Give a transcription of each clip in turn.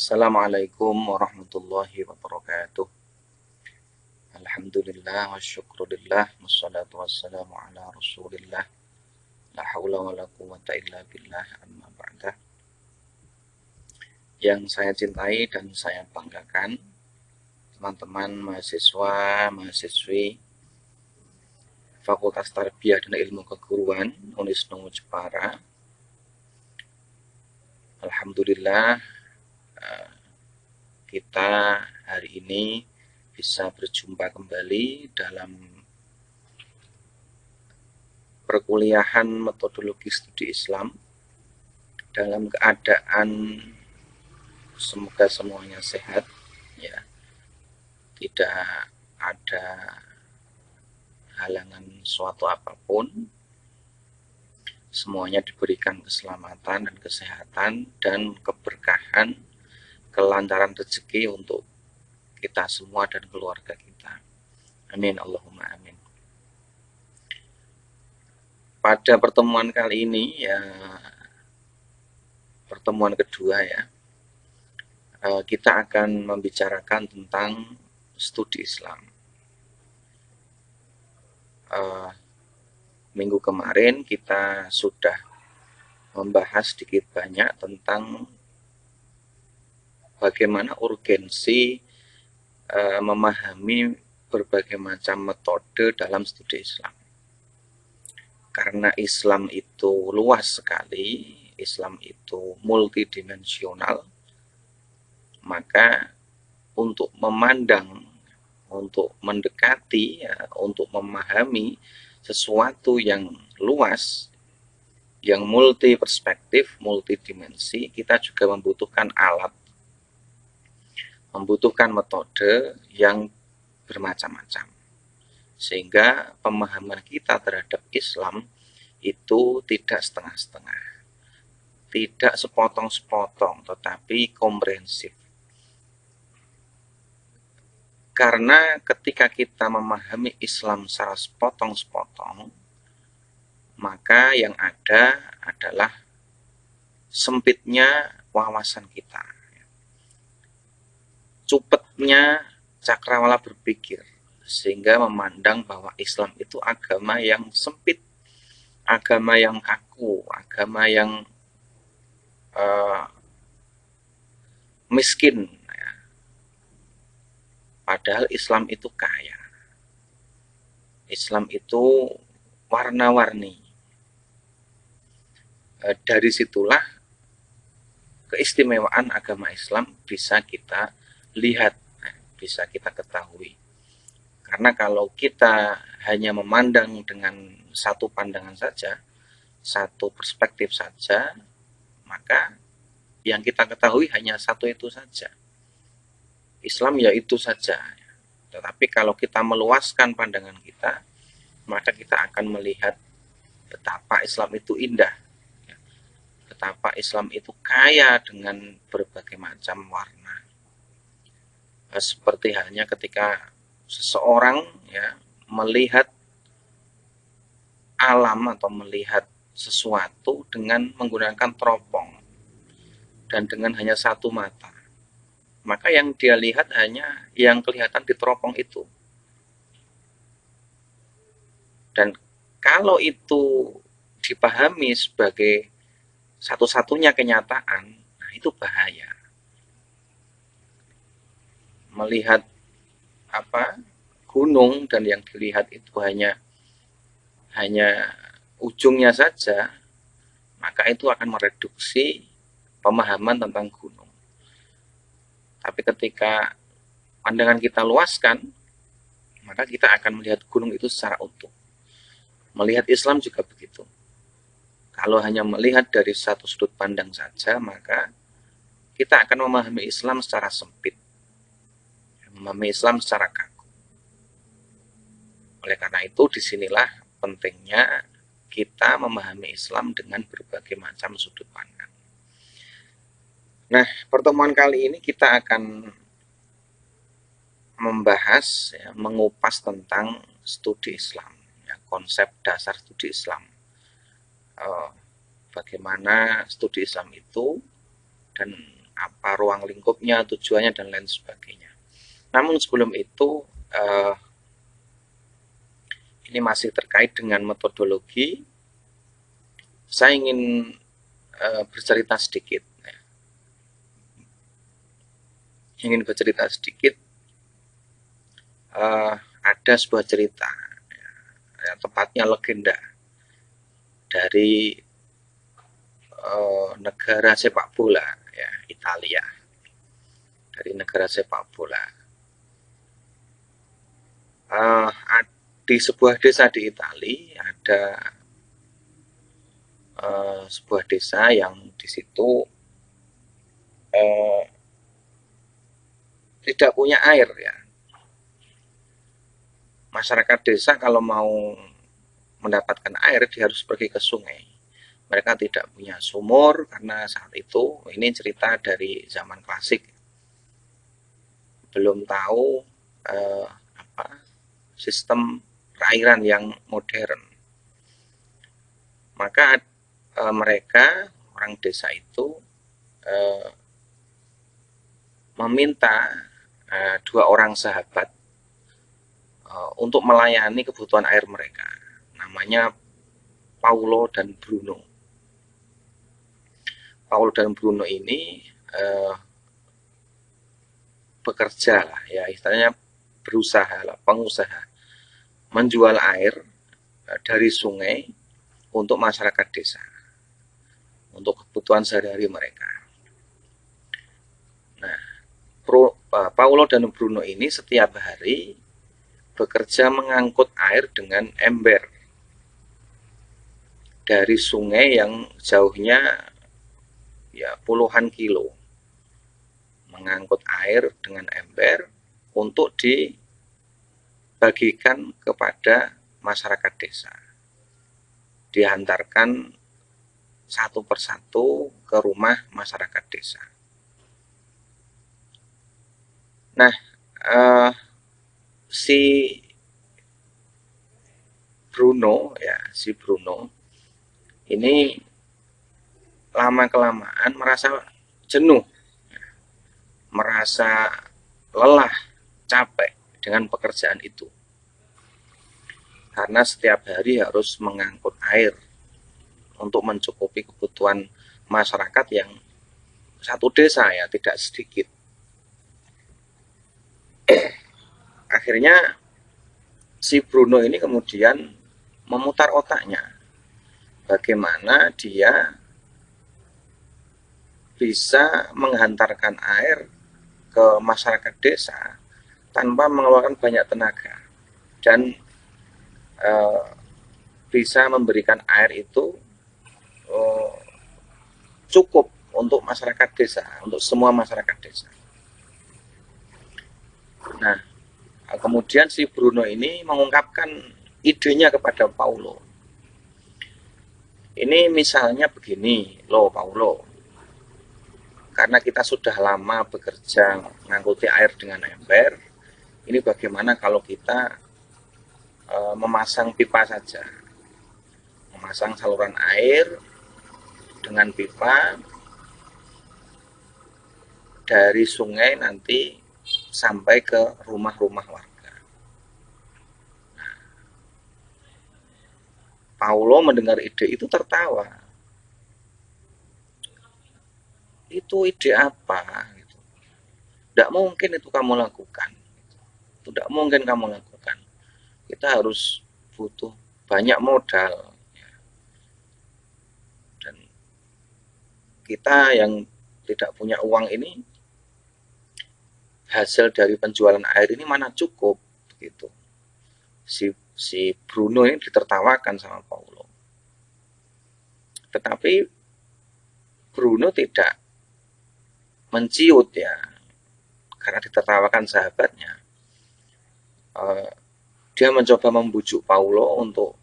Assalamualaikum warahmatullahi wabarakatuh. Alhamdulillah wa syukurillah wassalatu wassalamu ala rasulillah la hawla wa la quwwata illa billah amma ba'dah. Yang saya cintai dan saya banggakan, teman-teman mahasiswa, mahasiswi Fakultas Tarbiyah dan Ilmu Keguruan Unisnu Jepara. Alhamdulillah kita hari ini bisa berjumpa kembali dalam perkuliahan metodologi studi Islam dalam keadaan semoga semuanya sehat, ya, tidak ada halangan suatu apapun, semuanya diberikan keselamatan dan kesehatan dan keberkahan, kelancaran rezeki untuk kita semua dan keluarga kita. Amin, Allahumma amin. Pada pertemuan kali ini, ya, pertemuan kedua, ya, kita akan membicarakan tentang studi Islam. Minggu kemarin kita sudah membahas sedikit banyak tentang bagaimana urgensi memahami berbagai macam metode dalam studi Islam. Karena Islam itu luas sekali, Islam itu multidimensional, maka untuk memandang, untuk mendekati, ya, untuk memahami sesuatu yang luas, yang multi perspektif, multidimensi, kita juga membutuhkan alat, membutuhkan metode yang bermacam-macam. Sehingga pemahaman kita terhadap Islam itu tidak setengah-setengah, tidak sepotong-sepotong, tetapi komprehensif. Karena ketika kita memahami Islam secara sepotong-sepotong, maka yang ada adalah sempitnya wawasan kita, cupetnya cakrawala berpikir, sehingga memandang bahwa Islam itu agama yang sempit, agama yang kaku, agama yang miskin. Padahal Islam itu kaya, Islam itu warna-warni. Dari situlah keistimewaan agama Islam bisa kita lihat, bisa kita ketahui. Karena kalau kita hanya memandang dengan satu pandangan saja, satu perspektif saja, maka yang kita ketahui hanya satu itu saja. Islam ya itu saja. Tetapi kalau kita meluaskan pandangan kita, maka kita akan melihat betapa Islam itu indah, betapa Islam itu kaya dengan berbagai macam warna. Seperti halnya ketika seseorang, ya, melihat alam atau melihat sesuatu dengan menggunakan teropong dan dengan hanya satu mata, maka yang dia lihat hanya yang kelihatan di teropong itu. Dan kalau itu dipahami sebagai satu-satunya kenyataan, nah itu bahaya. Melihat gunung dan yang dilihat itu hanya ujungnya saja, maka itu akan mereduksi pemahaman tentang gunung. Tapi ketika pandangan kita luaskan, maka kita akan melihat gunung itu secara utuh. Melihat Islam juga begitu. Kalau hanya melihat dari satu sudut pandang saja, maka kita akan memahami Islam secara sempit, memahami Islam secara kaku. Oleh karena itu, disinilah pentingnya kita memahami Islam dengan berbagai macam sudut pandang. Nah, pertemuan kali ini kita akan membahas, ya, mengupas tentang studi Islam, ya, konsep dasar studi Islam. Bagaimana studi Islam itu dan apa ruang lingkupnya, tujuannya, dan lain sebagainya. Namun sebelum itu, ini masih terkait dengan metodologi. Saya ingin bercerita sedikit. Ada sebuah cerita, tepatnya legenda dari negara sepak bola, ya, Italia. Dari negara sepak bola. Di sebuah desa di Italia ada sebuah desa yang di situ tidak punya air, ya. Masyarakat desa kalau mau mendapatkan air dia harus pergi ke sungai. Mereka tidak punya sumur karena saat itu, ini cerita dari zaman klasik, belum tahu sistem perairan yang modern. Maka mereka, orang desa itu, meminta dua orang sahabat untuk melayani kebutuhan air mereka. Namanya Paulo dan Bruno. Paulo dan Bruno ini bekerja lah, ya, istilahnya berusaha lah, pengusaha, menjual air dari sungai untuk masyarakat desa, untuk kebutuhan sehari-hari mereka. Nah, Paulo dan Bruno ini setiap hari bekerja mengangkut air dengan ember dari sungai yang jauhnya ya puluhan kilo, mengangkut air dengan ember untuk dibagikan kepada masyarakat desa, dihantarkan satu persatu ke rumah masyarakat desa. Nah, si Bruno ini lama-kelamaan merasa jenuh, merasa lelah, capek dengan pekerjaan itu. Karena setiap hari harus mengangkut air untuk mencukupi kebutuhan masyarakat yang satu desa, ya, tidak sedikit. Akhirnya si Bruno ini kemudian memutar otaknya, bagaimana dia bisa menghantarkan air ke masyarakat desa tanpa mengeluarkan banyak tenaga dan bisa memberikan air itu cukup untuk masyarakat desa, untuk semua masyarakat desa. Nah, kemudian si Bruno ini mengungkapkan idenya kepada Paulo. Ini misalnya begini, loh Paulo, karena kita sudah lama bekerja mengangkuti air dengan ember, ini bagaimana kalau kita memasang pipa saja, memasang saluran air dengan pipa dari sungai nanti sampai ke rumah-rumah warga. Nah, Paulo mendengar ide itu tertawa. Itu ide apa? Tidak mungkin itu kamu lakukan. Tidak mungkin kamu lakukan. Kita harus butuh banyak modal. Dan kita yang tidak punya uang ini, hasil dari penjualan air ini mana cukup, gitu. Si Bruno ini ditertawakan sama Paulo. Tetapi Bruno tidak menciut, ya, karena ditertawakan sahabatnya. Dia mencoba membujuk Paulo untuk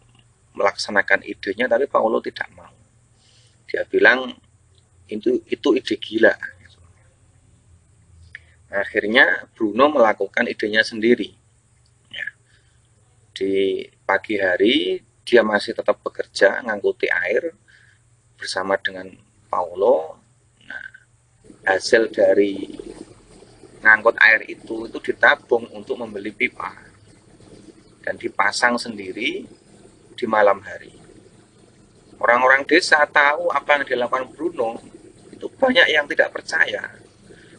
melaksanakan idenya, tapi Paulo tidak mau. Dia bilang itu ide gila. Akhirnya Bruno melakukan idenya sendiri. Ya. Di pagi hari dia masih tetap bekerja ngangkuti air bersama dengan Paulo. Nah, hasil dari ngangkut air itu ditabung untuk membeli pipa dan dipasang sendiri di malam hari. Orang-orang desa tahu apa yang dilakukan Bruno, itu banyak yang tidak percaya,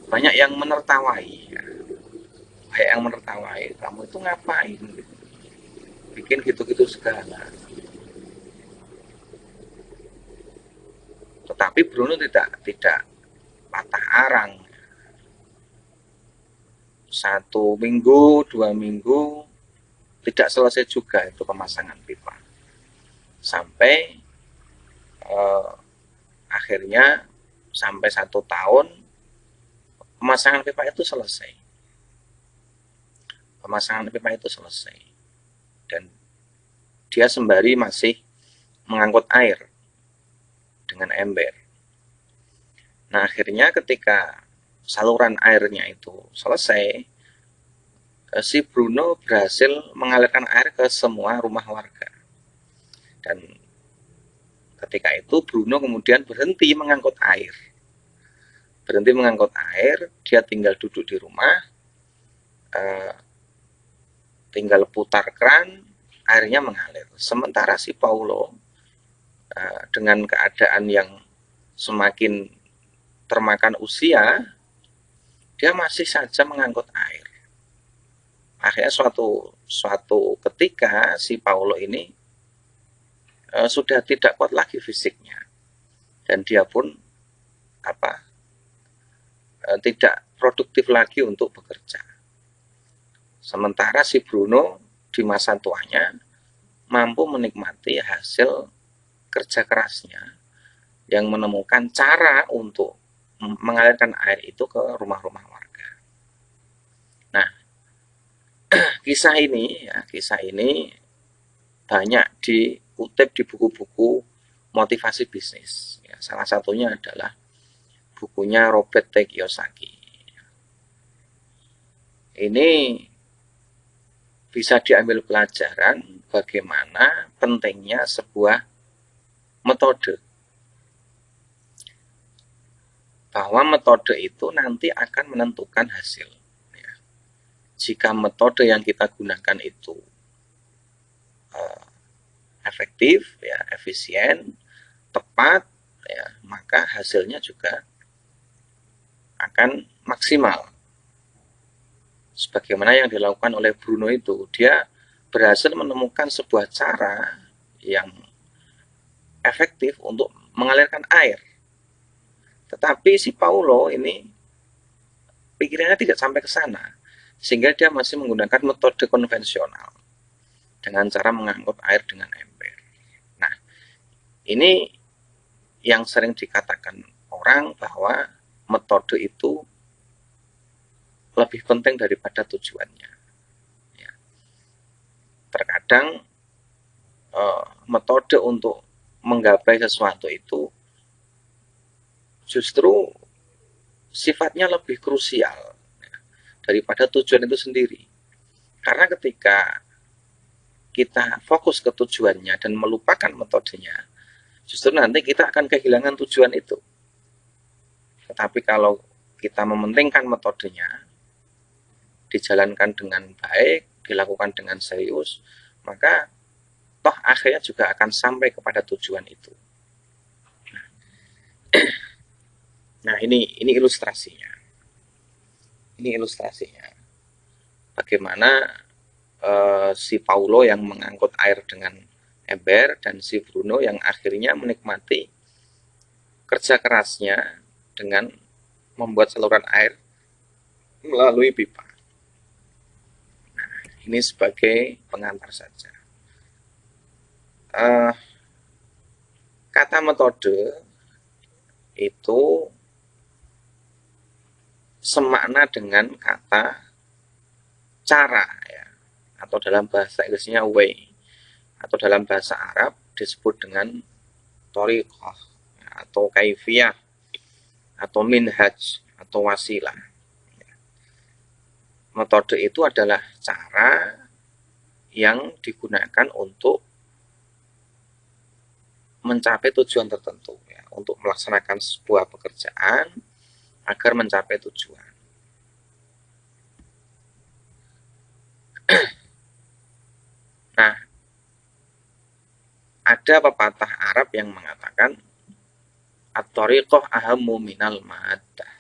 banyak yang menertawai, kamu itu ngapain, bikin gitu-gitu segala. Tetapi Bruno tidak patah arang. 1 minggu, 2 minggu, tidak selesai juga itu pemasangan pipa. Sampai akhirnya sampai 1 tahun pemasangan pipa itu selesai. Dan dia sembari masih mengangkut air dengan ember. Nah, akhirnya ketika saluran airnya itu selesai, si Bruno berhasil mengalirkan air ke semua rumah warga. Dan ketika itu Bruno kemudian berhenti mengangkut air. Dia tinggal duduk di rumah, tinggal putar keran, airnya mengalir. Sementara si Paulo dengan keadaan yang semakin termakan usia, dia masih saja mengangkut air. Akhirnya suatu ketika si Paulo ini sudah tidak kuat lagi fisiknya, dan dia pun tidak produktif lagi untuk bekerja. Sementara si Bruno di masa tuanya mampu menikmati hasil kerja kerasnya yang menemukan cara untuk mengalirkan air itu ke rumah-rumah warga. Nah, kisah ini banyak dikutip di buku-buku motivasi bisnis. Ya, salah satunya adalah bukunya Robert T. Kiyosaki. Ini bisa diambil pelajaran bagaimana pentingnya sebuah metode. Bahwa metode itu nanti akan menentukan hasil. Ya. Jika metode yang kita gunakan itu efektif, ya, efisien, tepat, ya, maka hasilnya juga akan maksimal. Sebagaimana yang dilakukan oleh Bruno itu, dia berhasil menemukan sebuah cara yang efektif untuk mengalirkan air. Tetapi si Paulo ini pikirannya tidak sampai ke sana, sehingga dia masih menggunakan metode konvensional dengan cara mengangkut air dengan ember. Nah, ini yang sering dikatakan orang bahwa metode itu lebih penting daripada tujuannya. Ya. Terkadang metode untuk menggapai sesuatu itu justru sifatnya lebih krusial, ya, daripada tujuan itu sendiri. Karena ketika kita fokus ke tujuannya dan melupakan metodenya, justru nanti kita akan kehilangan tujuan itu. Tetapi kalau kita mementingkan metodenya, dijalankan dengan baik, dilakukan dengan serius, maka toh akhirnya juga akan sampai kepada tujuan itu. Nah, ini ilustrasinya. Bagaimana si Paulo yang mengangkut air dengan ember dan si Bruno yang akhirnya menikmati kerja kerasnya dengan membuat saluran air melalui pipa. Nah, ini sebagai pengantar saja. Kata metode itu semakna dengan kata cara, ya, atau dalam bahasa Inggrisnya way, atau dalam bahasa Arab disebut dengan thoriqah, atau kaifiyah, atau minhaj, atau wasilah. Metode itu adalah cara yang digunakan untuk mencapai tujuan tertentu, ya, untuk melaksanakan sebuah pekerjaan agar mencapai tujuan. Nah, ada pepatah Arab yang mengatakan at-thariqah ahammu minal maddah.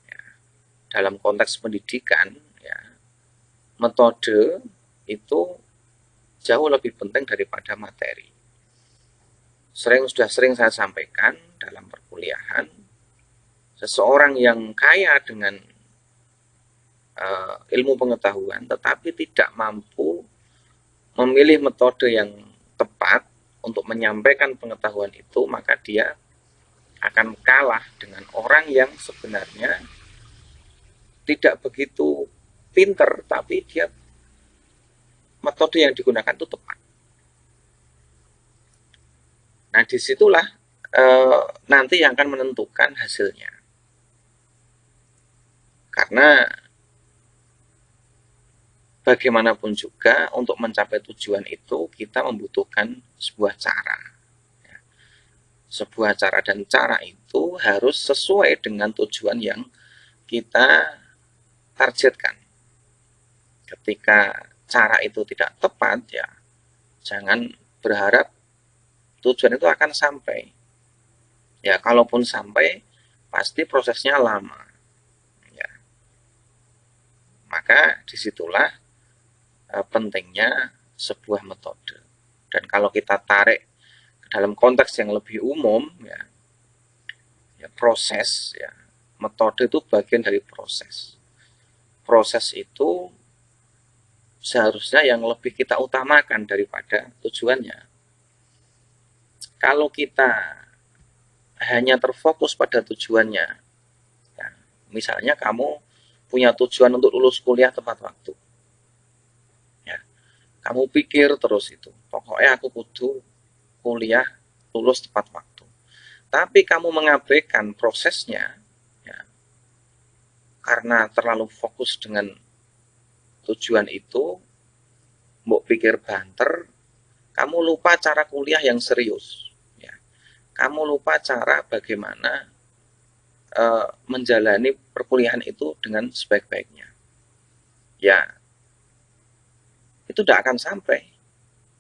Ya, dalam konteks pendidikan, ya, metode itu jauh lebih penting daripada materi. Sudah sering saya sampaikan dalam perkuliahan, seseorang yang kaya dengan ilmu pengetahuan tetapi tidak mampu memilih metode yang tepat untuk menyampaikan pengetahuan itu, maka dia akan kalah dengan orang yang sebenarnya tidak begitu pinter, tapi dia metode yang digunakan itu tepat. Nah, disitulah nanti yang akan menentukan hasilnya. Karena bagaimanapun juga untuk mencapai tujuan itu kita membutuhkan sebuah cara. Sebuah cara, dan cara itu harus sesuai dengan tujuan yang kita targetkan. Ketika cara itu tidak tepat, ya jangan berharap tujuan itu akan sampai. Ya, kalaupun sampai, pasti prosesnya lama. Ya. Maka disitulah pentingnya sebuah metode. Dan kalau kita tarik dalam konteks yang lebih umum, ya proses, ya metode itu bagian dari proses. Proses itu seharusnya yang lebih kita utamakan daripada tujuannya. Kalau kita hanya terfokus pada tujuannya, ya, misalnya kamu punya tujuan untuk lulus kuliah tepat waktu, ya, kamu pikir terus itu, pokoknya aku kudu kuliah lulus tepat waktu. Tapi kamu mengabaikan prosesnya, ya, karena terlalu fokus dengan tujuan itu, mbok pikir banter, kamu lupa cara kuliah yang serius. Ya. Kamu lupa cara bagaimana menjalani perkuliahan itu dengan sebaik-baiknya. Ya, itu tidak akan sampai.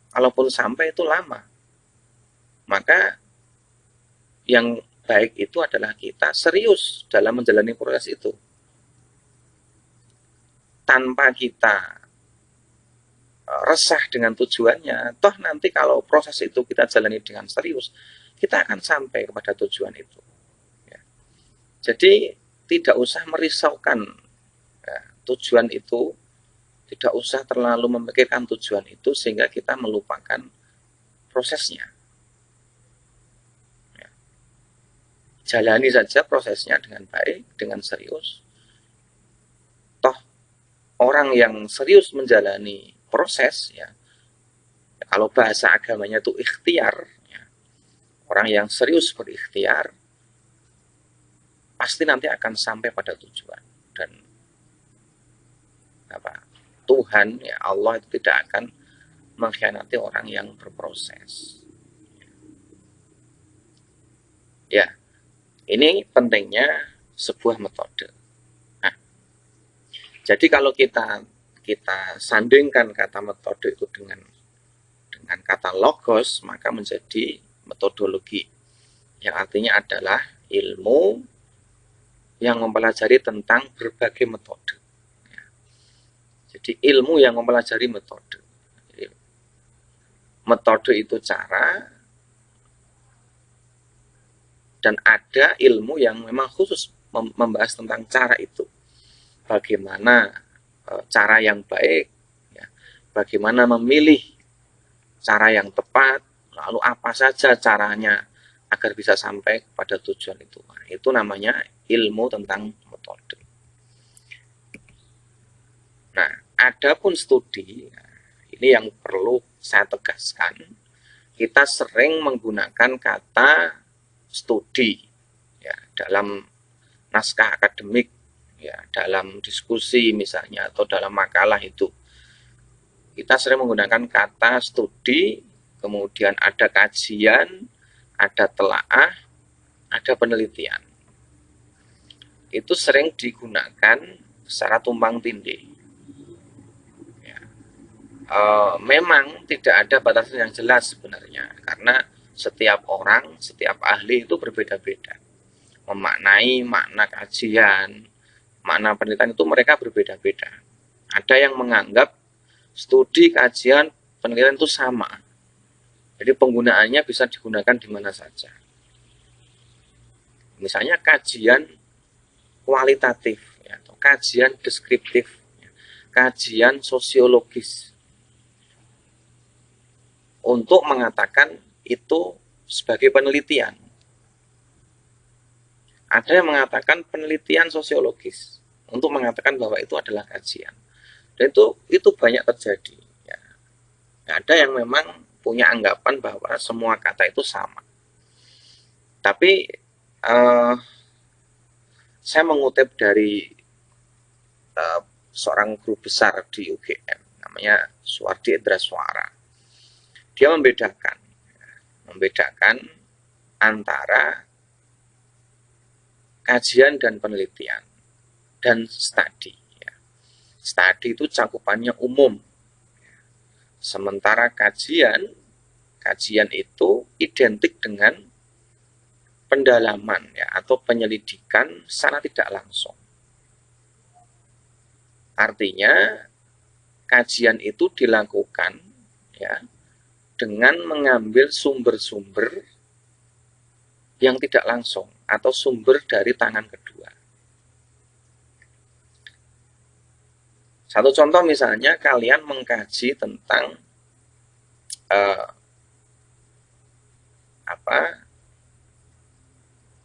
Kalaupun sampai itu lama. Maka yang baik itu adalah kita serius dalam menjalani proses itu. Tanpa kita resah dengan tujuannya, toh nanti kalau proses itu kita jalani dengan serius, kita akan sampai kepada tujuan itu. Ya. Jadi tidak usah merisaukan, ya, tujuan itu, tidak usah terlalu memikirkan tujuan itu sehingga kita melupakan prosesnya. Ya. Jalani saja prosesnya dengan baik, dengan serius. Toh orang yang serius menjalani proses, ya, kalau bahasa agamanya itu ikhtiar, ya, orang yang serius berikhtiar pasti nanti akan sampai pada tujuan. Dan Tuhan, ya Allah, itu tidak akan mengkhianati orang yang berproses. Ya, ini pentingnya sebuah metode. Nah, jadi kalau kita sandingkan kata metode itu dengan kata logos, maka menjadi metodologi, yang artinya adalah ilmu yang mempelajari tentang berbagai metode. Ya. Jadi ilmu yang mempelajari metode. Jadi, metode itu cara, dan ada ilmu yang memang khusus membahas tentang cara itu. Bagaimana cara yang baik, ya, bagaimana memilih cara yang tepat, lalu apa saja caranya agar bisa sampai pada tujuan itu. Nah, itu namanya ilmu tentang metode. Nah, adapun studi, ini yang perlu saya tegaskan, kita sering menggunakan kata studi, ya, dalam naskah akademik, ya, dalam diskusi misalnya, atau dalam makalah itu. Kita sering menggunakan kata studi, kemudian ada kajian, ada telaah, ada penelitian. itu sering digunakan secara tumpang tindih. Ya. Memang tidak ada batasan yang jelas sebenarnya, karena setiap orang, setiap ahli itu berbeda-beda. Memaknai makna kajian, makna penelitian itu mereka berbeda-beda. Ada yang menganggap studi, kajian, penelitian itu sama. Jadi penggunaannya bisa digunakan di mana saja. Misalnya kajian kualitatif, ya, atau kajian deskriptif, ya, kajian sosiologis. Untuk mengatakan itu sebagai penelitian. Ada yang mengatakan penelitian sosiologis untuk mengatakan bahwa itu adalah kajian. Dan itu banyak terjadi. Ya. Ada yang memang punya anggapan bahwa semua kata itu sama. Tapi saya mengutip dari seorang guru besar di UGM, namanya Suwardi Indraswara. Dia membedakan antara kajian dan penelitian dan studi. Studi itu cakupannya umum, sementara kajian itu identik dengan pendalaman, ya, atau penyelidikan secara tidak langsung. Artinya kajian itu dilakukan, ya, dengan mengambil sumber-sumber yang tidak langsung atau sumber dari tangan kedua. Satu contoh misalnya kalian mengkaji tentang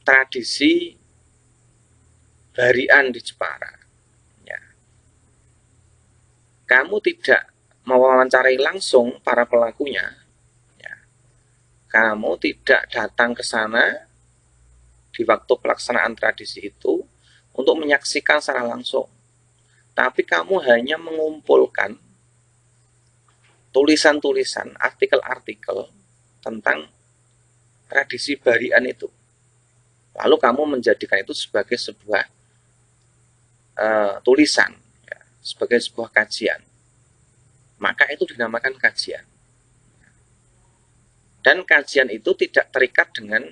tradisi barian di Jepara. Ya. Kamu tidak mewawancarai langsung para pelakunya. Ya. Kamu tidak datang ke sana di waktu pelaksanaan tradisi itu untuk menyaksikan secara langsung. Tapi kamu hanya mengumpulkan tulisan-tulisan, artikel-artikel tentang tradisi barian itu. Lalu kamu menjadikan itu sebagai sebuah tulisan, ya, sebagai sebuah kajian. Maka itu dinamakan kajian. Dan kajian itu tidak terikat dengan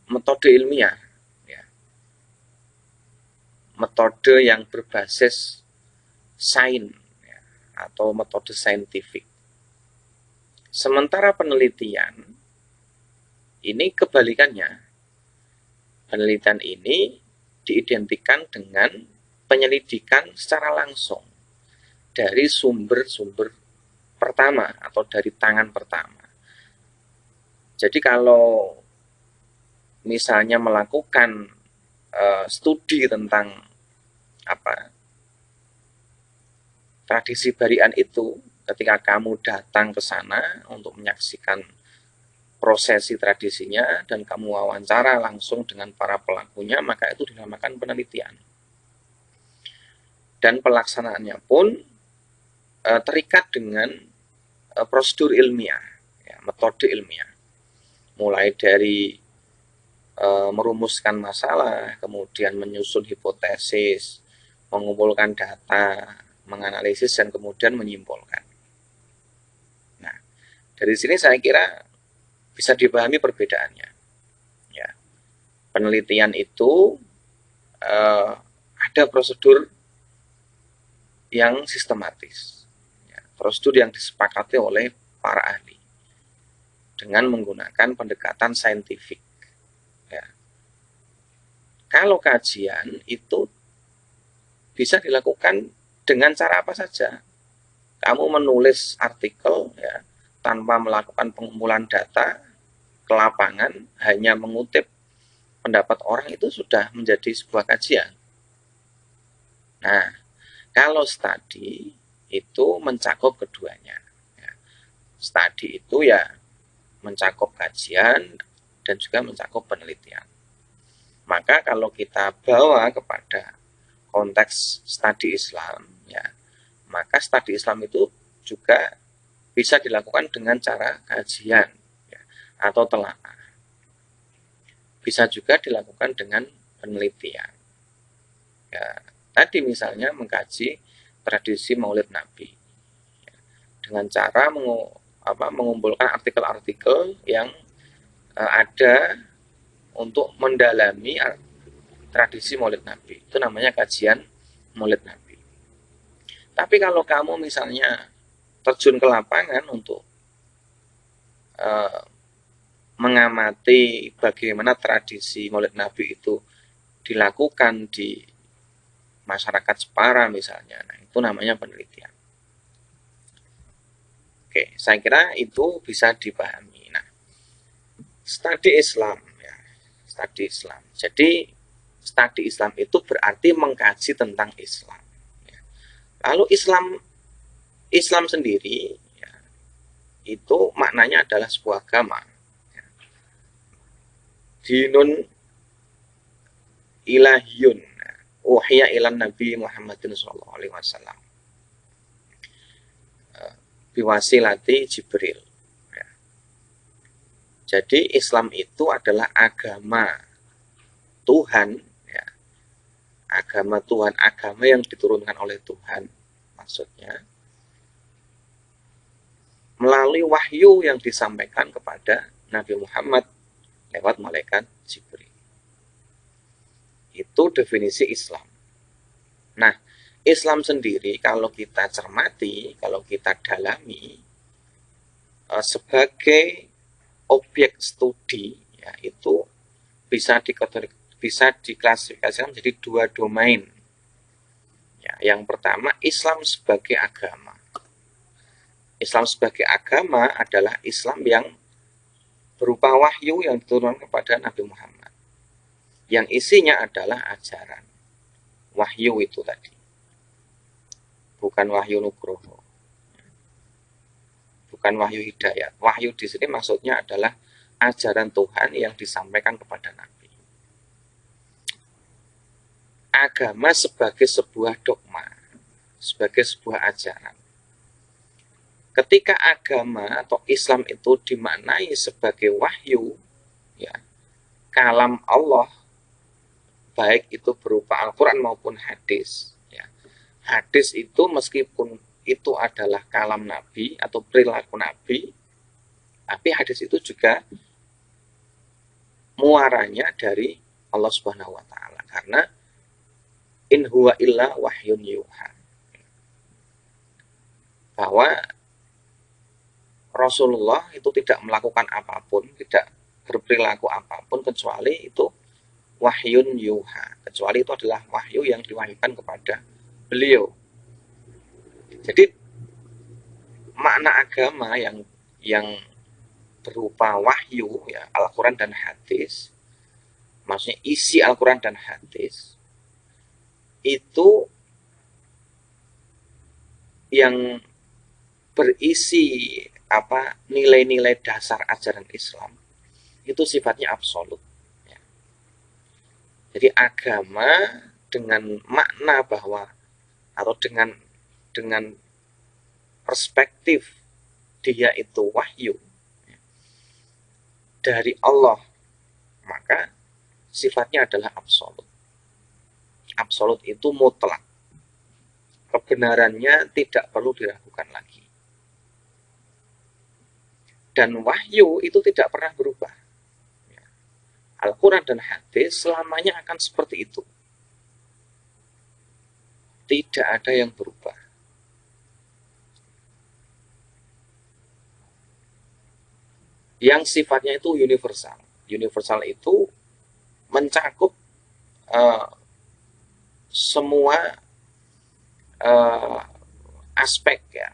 metode ilmiah. Ya. Metode yang berbasis sains, ya, atau metode saintifik. Sementara penelitian ini kebalikannya. Penelitian ini diidentikan dengan penyelidikan secara langsung dari sumber-sumber pertama atau dari tangan pertama. Jadi kalau misalnya melakukan studi tentang tradisi barian itu, ketika kamu datang ke sana untuk menyaksikan prosesi tradisinya dan kamu wawancara langsung dengan para pelakunya, maka itu dinamakan penelitian. Dan pelaksanaannya pun terikat dengan prosedur ilmiah, ya, metode ilmiah. Mulai dari merumuskan masalah, kemudian menyusun hipotesis, mengumpulkan data, menganalisis, dan kemudian menyimpulkan. Nah, dari sini saya kira bisa dipahami perbedaannya. Ya. Penelitian itu ada prosedur yang sistematis, ya, prosedur yang disepakati oleh para ahli dengan menggunakan pendekatan saintifik. Ya. Kalau kajian itu bisa dilakukan dengan cara apa saja. Kamu menulis artikel, ya, tanpa melakukan pengumpulan data ke lapangan, hanya mengutip pendapat orang, itu sudah menjadi sebuah kajian. Nah, kalau studi itu mencakup keduanya. Ya. Studi itu ya mencakup kajian dan juga mencakup penelitian. Maka kalau kita bawa kepada konteks studi Islam, ya, maka studi Islam itu juga bisa dilakukan dengan cara kajian, ya, atau telaah. Bisa juga dilakukan dengan penelitian. Ya, tadi misalnya mengkaji tradisi Maulid Nabi dengan cara mengumpulkan artikel-artikel yang ada untuk mendalami tradisi Maulid Nabi. Itu namanya kajian Maulid Nabi. Tapi kalau kamu misalnya terjun ke lapangan untuk mengamati bagaimana tradisi Maulid Nabi itu dilakukan di masyarakat Jepara misalnya, nah itu namanya penelitian. Oke, saya kira itu bisa dipahami. Nah, studi Islam, ya, studi Islam. Jadi studi Islam itu berarti mengkaji tentang Islam. Ya. Lalu Islam sendiri, ya, itu maknanya adalah sebuah agama. Ya. Dinun ilahiyun, wahya ilan Nabi Muhammadin sallallahu alaihi wasallam. Biwasilati Jibril. Ya. Jadi Islam itu adalah agama Tuhan, ya. Agama Tuhan, agama yang diturunkan oleh Tuhan, maksudnya melalui wahyu yang disampaikan kepada Nabi Muhammad lewat malaikat Jibril. Itu definisi Islam. Nah, Islam sendiri kalau kita cermati, kalau kita dalami sebagai objek studi, ya, itu bisa diklasifikasikan menjadi dua domain. Ya, yang pertama Islam sebagai agama. Islam sebagai agama adalah Islam yang berupa wahyu yang diturunkan kepada Nabi Muhammad. Yang isinya adalah ajaran. Wahyu itu tadi. Bukan wahyu nugroho. Bukan wahyu hidayat. Wahyu di sini maksudnya adalah ajaran Tuhan yang disampaikan kepada Nabi. Agama sebagai sebuah dogma, sebagai sebuah ajaran. Ketika agama atau Islam itu dimaknai sebagai wahyu, ya, kalam Allah, baik itu berupa Al-Quran maupun hadis. Ya. Hadis itu meskipun itu adalah kalam Nabi atau perilaku Nabi, tapi hadis itu juga muaranya dari Allah Subhanahu wa Ta'ala. Karena in huwa illa wahyun yuha. Bahwa Rasulullah itu tidak melakukan apapun, tidak berperilaku apapun kecuali itu wahyun yuha. Kecuali itu adalah wahyu yang diwahyukan kepada beliau. Jadi makna agama yang berupa wahyu, ya, Al-Quran dan hadis, maksudnya isi Al-Quran dan hadis, itu yang berisi nilai-nilai dasar ajaran Islam itu sifatnya absolut. Ya. Jadi agama dengan makna bahwa atau dengan perspektif dia itu wahyu, ya, dari Allah, maka sifatnya adalah absolut. Absolut itu mutlak. Kebenarannya tidak perlu diragukan lagi. Dan wahyu itu tidak pernah berubah. Al-Quran dan hadis selamanya akan seperti itu. Tidak ada yang berubah. Yang sifatnya itu universal. Universal itu mencakup semua aspek, ya,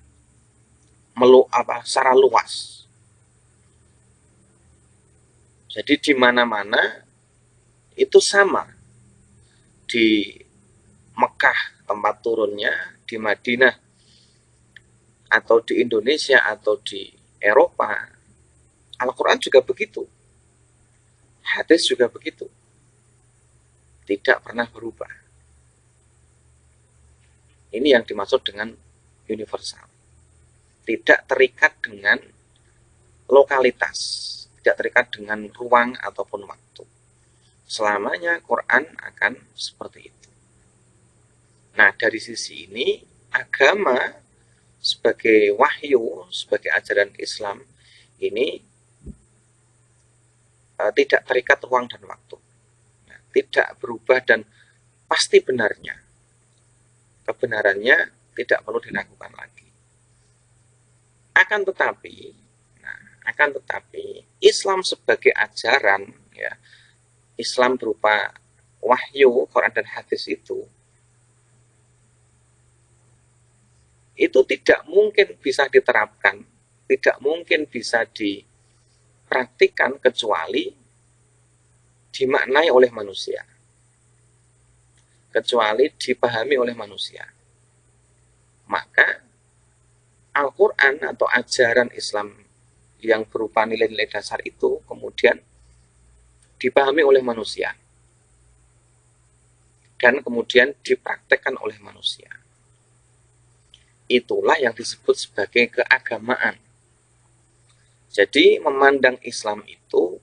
secara luas. Jadi di mana-mana itu sama. Di Mekah tempat turunnya, di Madinah, atau di Indonesia, atau di Eropa, Al-Quran juga begitu. Hadis juga begitu. Tidak pernah berubah. Ini yang dimaksud dengan universal. Tidak terikat dengan lokalitas, tidak terikat dengan ruang ataupun waktu. Selamanya Quran akan seperti itu. Nah, dari sisi ini, agama sebagai wahyu, sebagai ajaran Islam ini tidak terikat ruang dan waktu. Nah, tidak berubah dan pasti benarnya. Kebenarannya tidak perlu diragukan lagi. Akan tetapi Islam sebagai ajaran, ya, Islam berupa wahyu, Quran dan hadis itu tidak mungkin bisa diterapkan, tidak mungkin bisa dipraktikkan kecuali dimaknai oleh manusia, kecuali dipahami oleh manusia. Maka Al-Quran atau ajaran Islam yang berupa nilai-nilai dasar itu kemudian dipahami oleh manusia dan kemudian dipraktekkan oleh manusia. Itulah yang disebut sebagai keagamaan. Jadi memandang Islam itu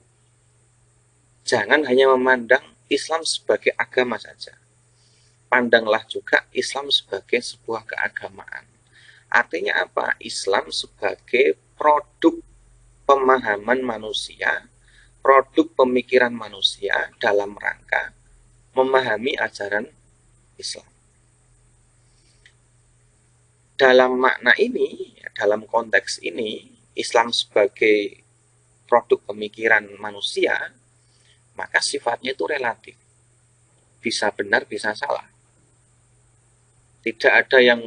jangan hanya memandang Islam sebagai agama saja. Pandanglah juga Islam sebagai sebuah keagamaan. Artinya apa? Islam sebagai produk pemahaman manusia, produk pemikiran manusia dalam rangka memahami ajaran Islam. Dalam makna ini, dalam konteks ini, Islam sebagai produk pemikiran manusia, maka sifatnya itu relatif. Bisa benar, bisa salah. Tidak ada yang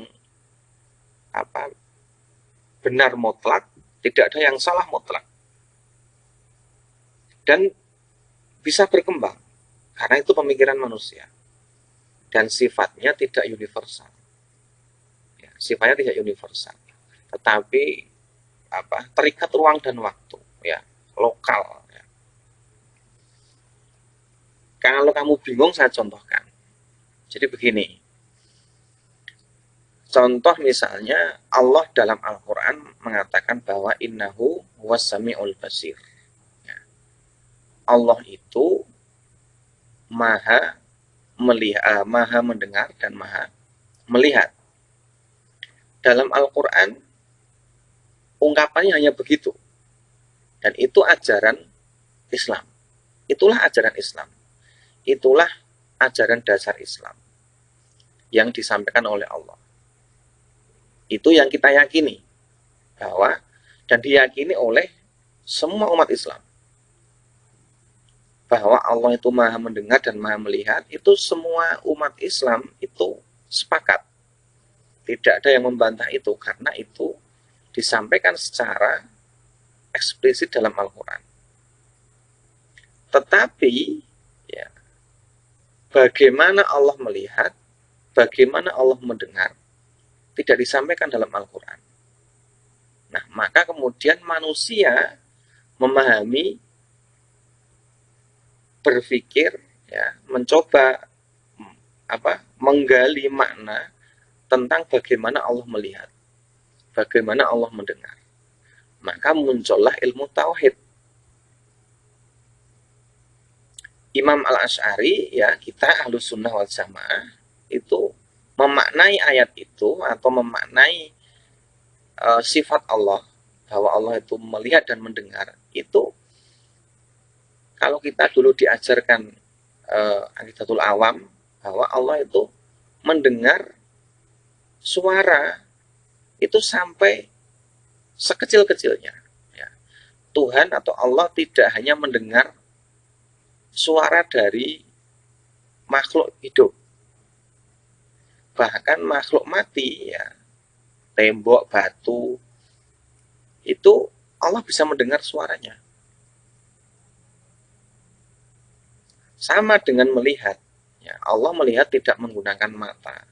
benar mutlak, tidak ada yang salah mutlak. Dan bisa berkembang, karena itu pemikiran manusia. Dan sifatnya tidak universal. Sifatnya tidak universal, tetapi terikat ruang dan waktu, ya, lokal. Ya. Kalau kamu bingung, saya contohkan. Jadi begini, contoh misalnya Allah dalam Al-Quran mengatakan bahwa innahu huwas-sami'ul basir. Ya. Allah itu maha melihat, maha mendengar dan maha melihat. Dalam Al-Quran, ungkapannya hanya begitu. Dan itu ajaran Islam. Itulah ajaran Islam. Itulah ajaran dasar Islam yang disampaikan oleh Allah. Itu yang kita yakini. Dan diyakini oleh semua umat Islam. Bahwa Allah itu maha mendengar dan maha melihat, itu semua umat Islam itu sepakat. Tidak ada yang membantah itu, karena itu disampaikan secara eksplisit dalam Al-Quran. Tetapi, ya, bagaimana Allah melihat, bagaimana Allah mendengar, tidak disampaikan dalam Al-Quran. Nah, maka kemudian manusia memahami, berpikir, ya, mencoba menggali makna tentang bagaimana Allah melihat, bagaimana Allah mendengar. Maka muncullah ilmu tauhid. Imam Al-Asy'ari, ya, kita Ahlus Sunnah wal Jamaah, itu memaknai ayat itu atau memaknai sifat Allah, bahwa Allah itu melihat dan mendengar, itu kalau kita dulu diajarkan Aqidatul Awam, bahwa Allah itu mendengar suara itu sampai sekecil-kecilnya. Ya. Tuhan atau Allah tidak hanya mendengar suara dari makhluk hidup, bahkan makhluk mati, ya, tembok, batu, itu Allah bisa mendengar suaranya. Sama dengan melihat, ya, Allah melihat tidak menggunakan mata.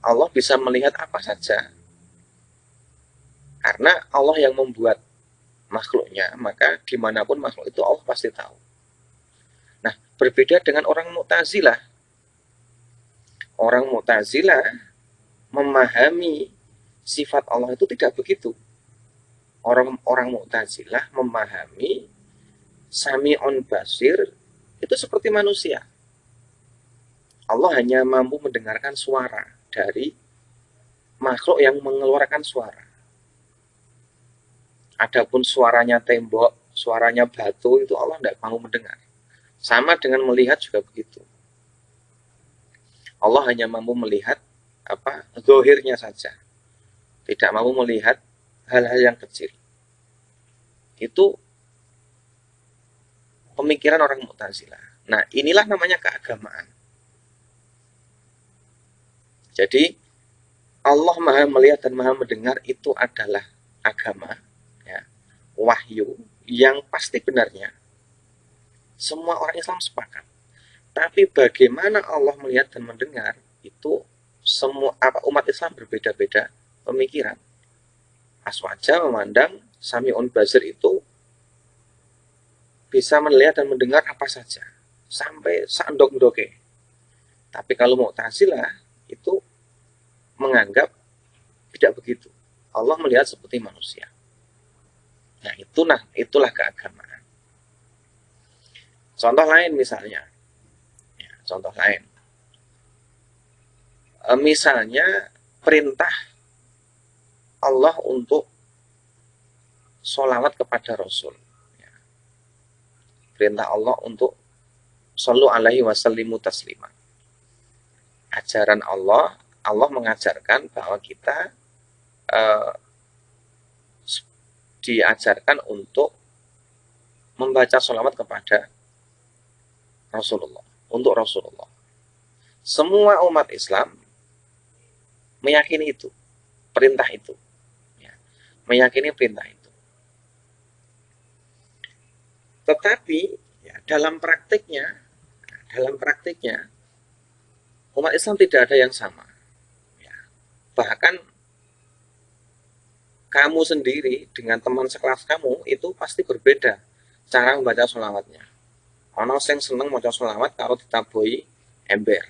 Allah bisa melihat apa saja. Karena Allah yang membuat makhluknya, maka dimanapun makhluk itu Allah pasti tahu. Nah, berbeda dengan orang Mu'tazilah. Orang Mu'tazilah memahami sifat Allah itu tidak begitu. Orang Mu'tazilah memahami Sami'un Basir itu seperti manusia. Allah hanya mampu mendengarkan suara dari makhluk yang mengeluarkan suara. Adapun suaranya tembok, suaranya batu, itu Allah tidak mau mendengar. Sama dengan melihat juga begitu. Allah hanya mampu melihat zahirnya saja. Tidak mampu melihat hal-hal yang kecil. Itu pemikiran orang Mu'tazilah. Nah, inilah namanya keagamaan. Jadi, Allah Maha melihat dan Maha mendengar itu adalah agama, ya, wahyu yang pasti benarnya. Semua orang Islam sepakat. Tapi bagaimana Allah melihat dan mendengar itu semua umat Islam berbeda-beda pemikiran. Aswaja memandang Sami'un Basir itu bisa melihat dan mendengar apa saja sampai sandok-doke. Tapi kalau Mu'tazilah itu menganggap tidak begitu. Allah melihat seperti manusia. Nah, itulah keagamaan. Contoh lain misalnya. Ya, contoh lain. Misalnya perintah Allah untuk sholawat kepada Rasul. Ya. Perintah Allah untuk shollu alaihi wasallimu taslima. Ajaran Allah mengajarkan bahwa kita diajarkan untuk membaca sholawat kepada Rasulullah, untuk Rasulullah. Semua umat Islam meyakini itu, perintah itu, ya, meyakini perintah itu. Tetapi ya, dalam praktiknya umat Islam tidak ada yang sama. Ya, bahkan kamu sendiri dengan teman sekelas kamu itu pasti berbeda cara membaca sholawatnya. Ono sing seneng maca sholawat kalau ditaboi ember.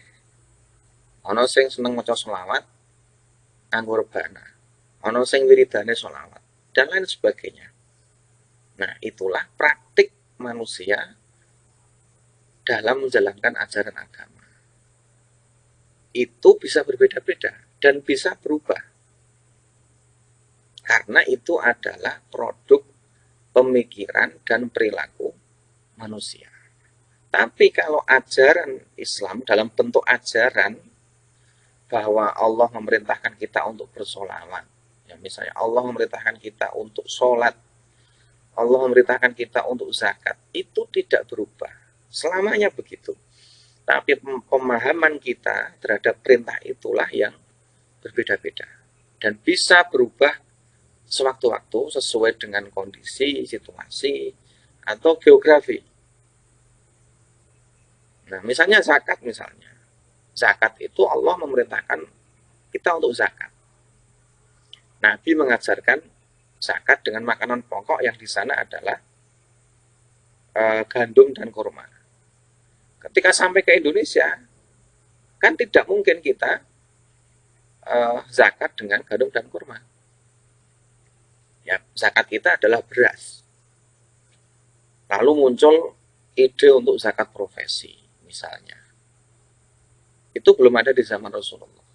Ono sing seneng maca sholawat nganggo rebana. Ono sing wiridane sholawat dan lain sebagainya. Nah, itulah praktik manusia dalam menjalankan ajaran agama. Itu bisa berbeda-beda dan bisa berubah. Karena itu adalah produk pemikiran dan perilaku manusia. Tapi kalau ajaran Islam dalam bentuk ajaran bahwa Allah memerintahkan kita untuk bersolawat, ya misalnya Allah memerintahkan kita untuk sholat, Allah memerintahkan kita untuk zakat, itu tidak berubah. Selamanya begitu. Tapi pemahaman kita terhadap perintah itulah yang berbeda-beda. Dan bisa berubah sewaktu-waktu sesuai dengan kondisi, situasi, atau geografi. Nah, misalnya zakat misalnya. Zakat itu Allah memerintahkan kita untuk zakat. Nabi mengajarkan zakat dengan makanan pokok yang di sana adalah gandum dan kurma. Ketika sampai ke Indonesia, kan tidak mungkin kita zakat dengan gandum dan kurma. Ya, zakat kita adalah beras. Lalu muncul ide untuk zakat profesi, misalnya. Itu belum ada di zaman Rasulullah.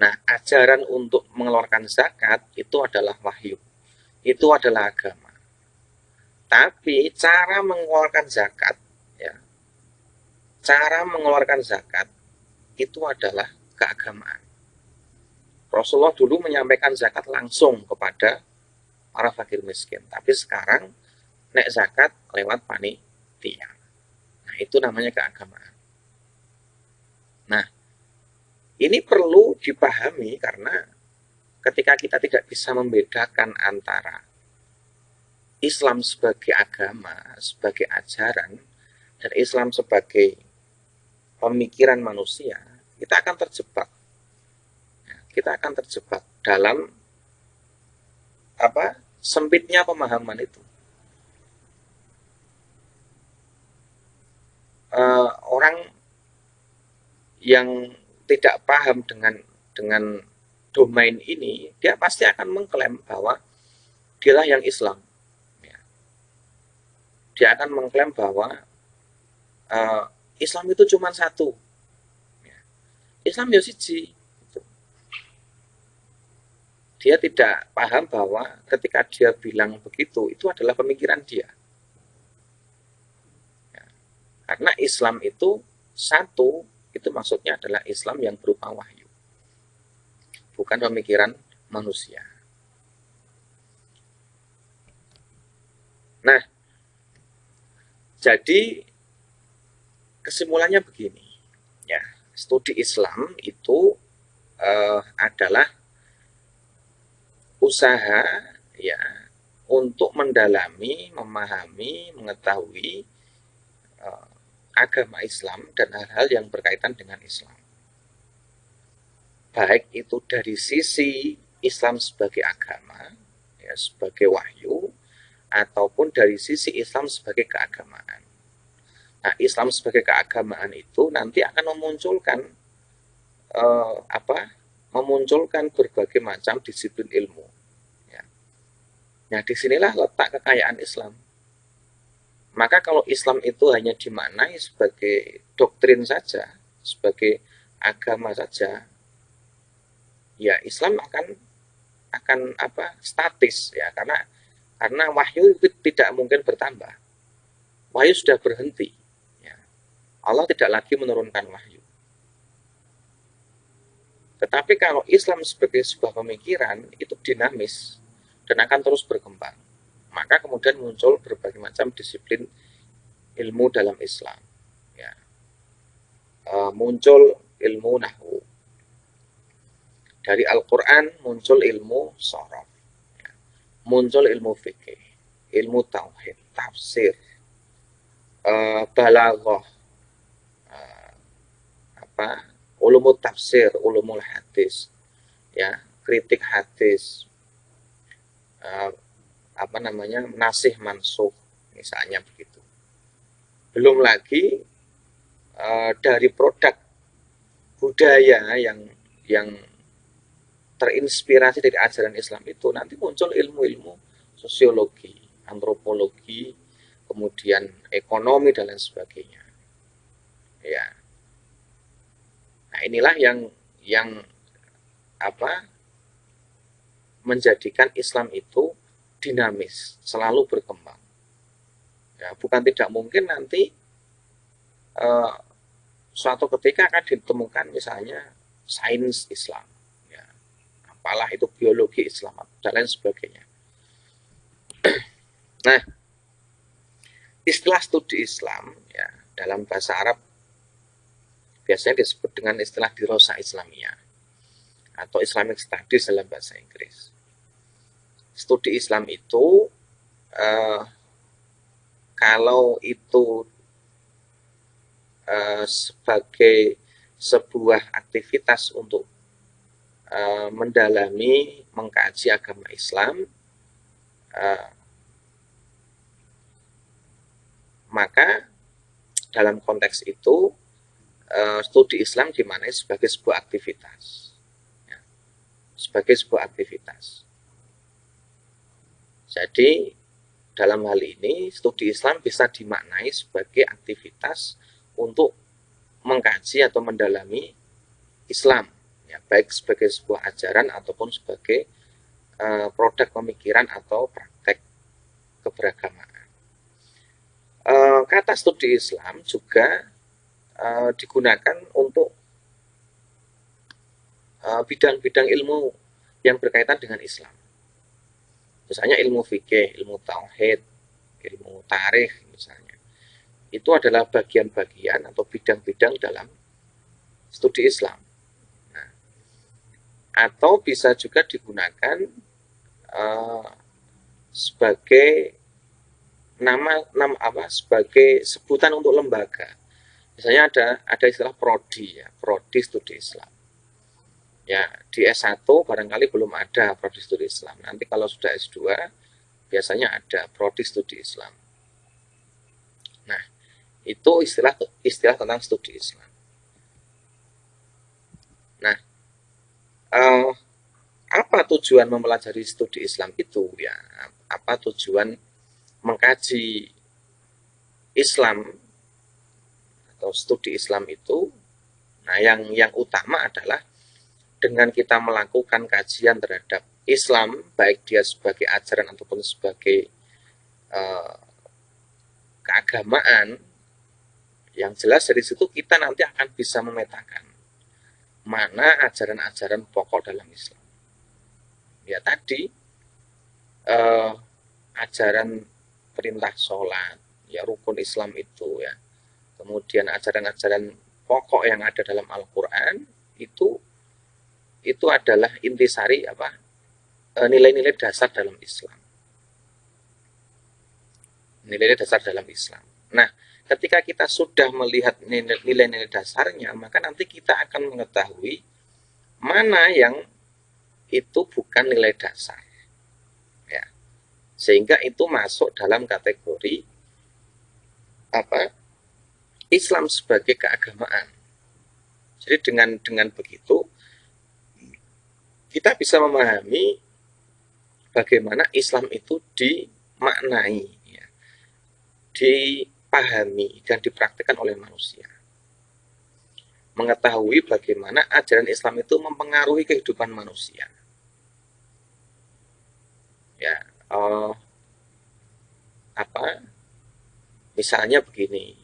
Nah, ajaran untuk mengeluarkan zakat itu adalah wahyu. Itu adalah agama. Tapi cara mengeluarkan zakat, ya, cara mengeluarkan zakat itu adalah keagamaan. Rasulullah dulu menyampaikan zakat langsung kepada para fakir miskin. Tapi sekarang nek zakat lewat panitia. Nah, itu namanya keagamaan. Nah, ini perlu dipahami karena ketika kita tidak bisa membedakan antara Islam sebagai agama, sebagai ajaran, dan Islam sebagai pemikiran manusia, kita akan terjebak. Kita akan terjebak dalam sempitnya pemahaman itu. Orang yang tidak paham dengan domain ini, dia pasti akan mengklaim bahwa dialah yang Islam. Dia akan mengklaim bahwa Islam itu cuma satu, Islam ya siji. Dia tidak paham bahwa ketika dia bilang begitu, itu adalah pemikiran dia. Ya. Karena Islam itu satu, itu maksudnya adalah Islam yang berupa wahyu. Bukan pemikiran manusia. Nah, jadi kesimpulannya begini. Ya, studi Islam itu adalah usaha ya untuk mendalami, memahami, mengetahui agama Islam dan hal-hal yang berkaitan dengan Islam. Baik itu dari sisi Islam sebagai agama, ya, sebagai wahyu, ataupun dari sisi Islam sebagai keagamaan. Nah, Islam sebagai keagamaan itu nanti akan memunculkan memunculkan berbagai macam disiplin ilmu. Ya. Nah, disinilah letak kekayaan Islam. Maka kalau Islam itu hanya dimaknai sebagai doktrin saja, sebagai agama saja, ya Islam akan statis ya, karena wahyu itu tidak mungkin bertambah. Wahyu sudah berhenti. Ya. Allah tidak lagi menurunkan wahyu. Tetapi kalau Islam sebagai sebuah pemikiran itu dinamis dan akan terus berkembang. Maka kemudian muncul berbagai macam disiplin ilmu dalam Islam. Ya. Muncul ilmu nahwu. Dari Al-Quran muncul ilmu sorof. Ya. Muncul ilmu fikih, ilmu tauhid, tafsir, balaghah, ulumul tafsir, ulumul hadis, ya, kritik hadis, nasih mansuh, misalnya begitu. Belum lagi dari produk budaya yang terinspirasi dari ajaran Islam itu nanti muncul ilmu-ilmu sosiologi, antropologi, kemudian ekonomi dan lain sebagainya. Ya. Nah, inilah yang menjadikan Islam itu dinamis, selalu berkembang. Ya, bukan tidak mungkin nanti suatu ketika akan ditemukan misalnya sains Islam, ya, apalah itu biologi Islam dan lain sebagainya. Nah, istilah studi Islam ya dalam bahasa Arab biasanya disebut dengan istilah dirasa Islamiyah atau Islamic Studies dalam bahasa Inggris. Studi Islam itu kalau itu sebagai sebuah aktivitas untuk mendalami, mengkaji agama Islam, maka dalam konteks itu studi Islam dimaknai sebagai sebuah aktivitas, ya, sebagai sebuah aktivitas. Jadi dalam hal ini studi Islam bisa dimaknai sebagai aktivitas untuk mengkaji atau mendalami Islam, ya, baik sebagai sebuah ajaran ataupun sebagai produk pemikiran atau praktek keberagamaan. Kata studi Islam juga digunakan untuk bidang-bidang ilmu yang berkaitan dengan Islam. Misalnya ilmu fikih, ilmu tauhid, ilmu tarikh misalnya. Itu adalah bagian-bagian atau bidang-bidang dalam studi Islam. Nah, atau bisa juga digunakan sebagai sebagai sebutan untuk lembaga. Misalnya ada istilah prodi ya, prodi studi Islam. Ya, di S1 barangkali belum ada prodi studi Islam. Nanti kalau sudah S2 biasanya ada prodi studi Islam. Nah, itu istilah tentang studi Islam. Nah, apa tujuan mempelajari studi Islam itu ya? Apa tujuan mengkaji Islam atau studi Islam itu? Nah, yang utama adalah dengan kita melakukan kajian terhadap Islam, baik dia sebagai ajaran ataupun sebagai keagamaan, yang jelas dari situ kita nanti akan bisa memetakan mana ajaran-ajaran pokok dalam Islam. Ya tadi ajaran perintah sholat, ya rukun Islam itu ya. Kemudian ajaran-ajaran pokok yang ada dalam Al-Quran itu adalah intisari apa nilai-nilai dasar dalam Islam. Nilai-nilai dasar dalam Islam. Nah, ketika kita sudah melihat nilai-nilai dasarnya, maka nanti kita akan mengetahui mana yang itu bukan nilai dasar. Ya. Sehingga itu masuk dalam kategori apa? Islam sebagai keagamaan. Jadi dengan begitu kita bisa memahami bagaimana Islam itu dimaknai, ya, dipahami dan dipraktikkan oleh manusia. Mengetahui bagaimana ajaran Islam itu mempengaruhi kehidupan manusia. Ya, misalnya begini,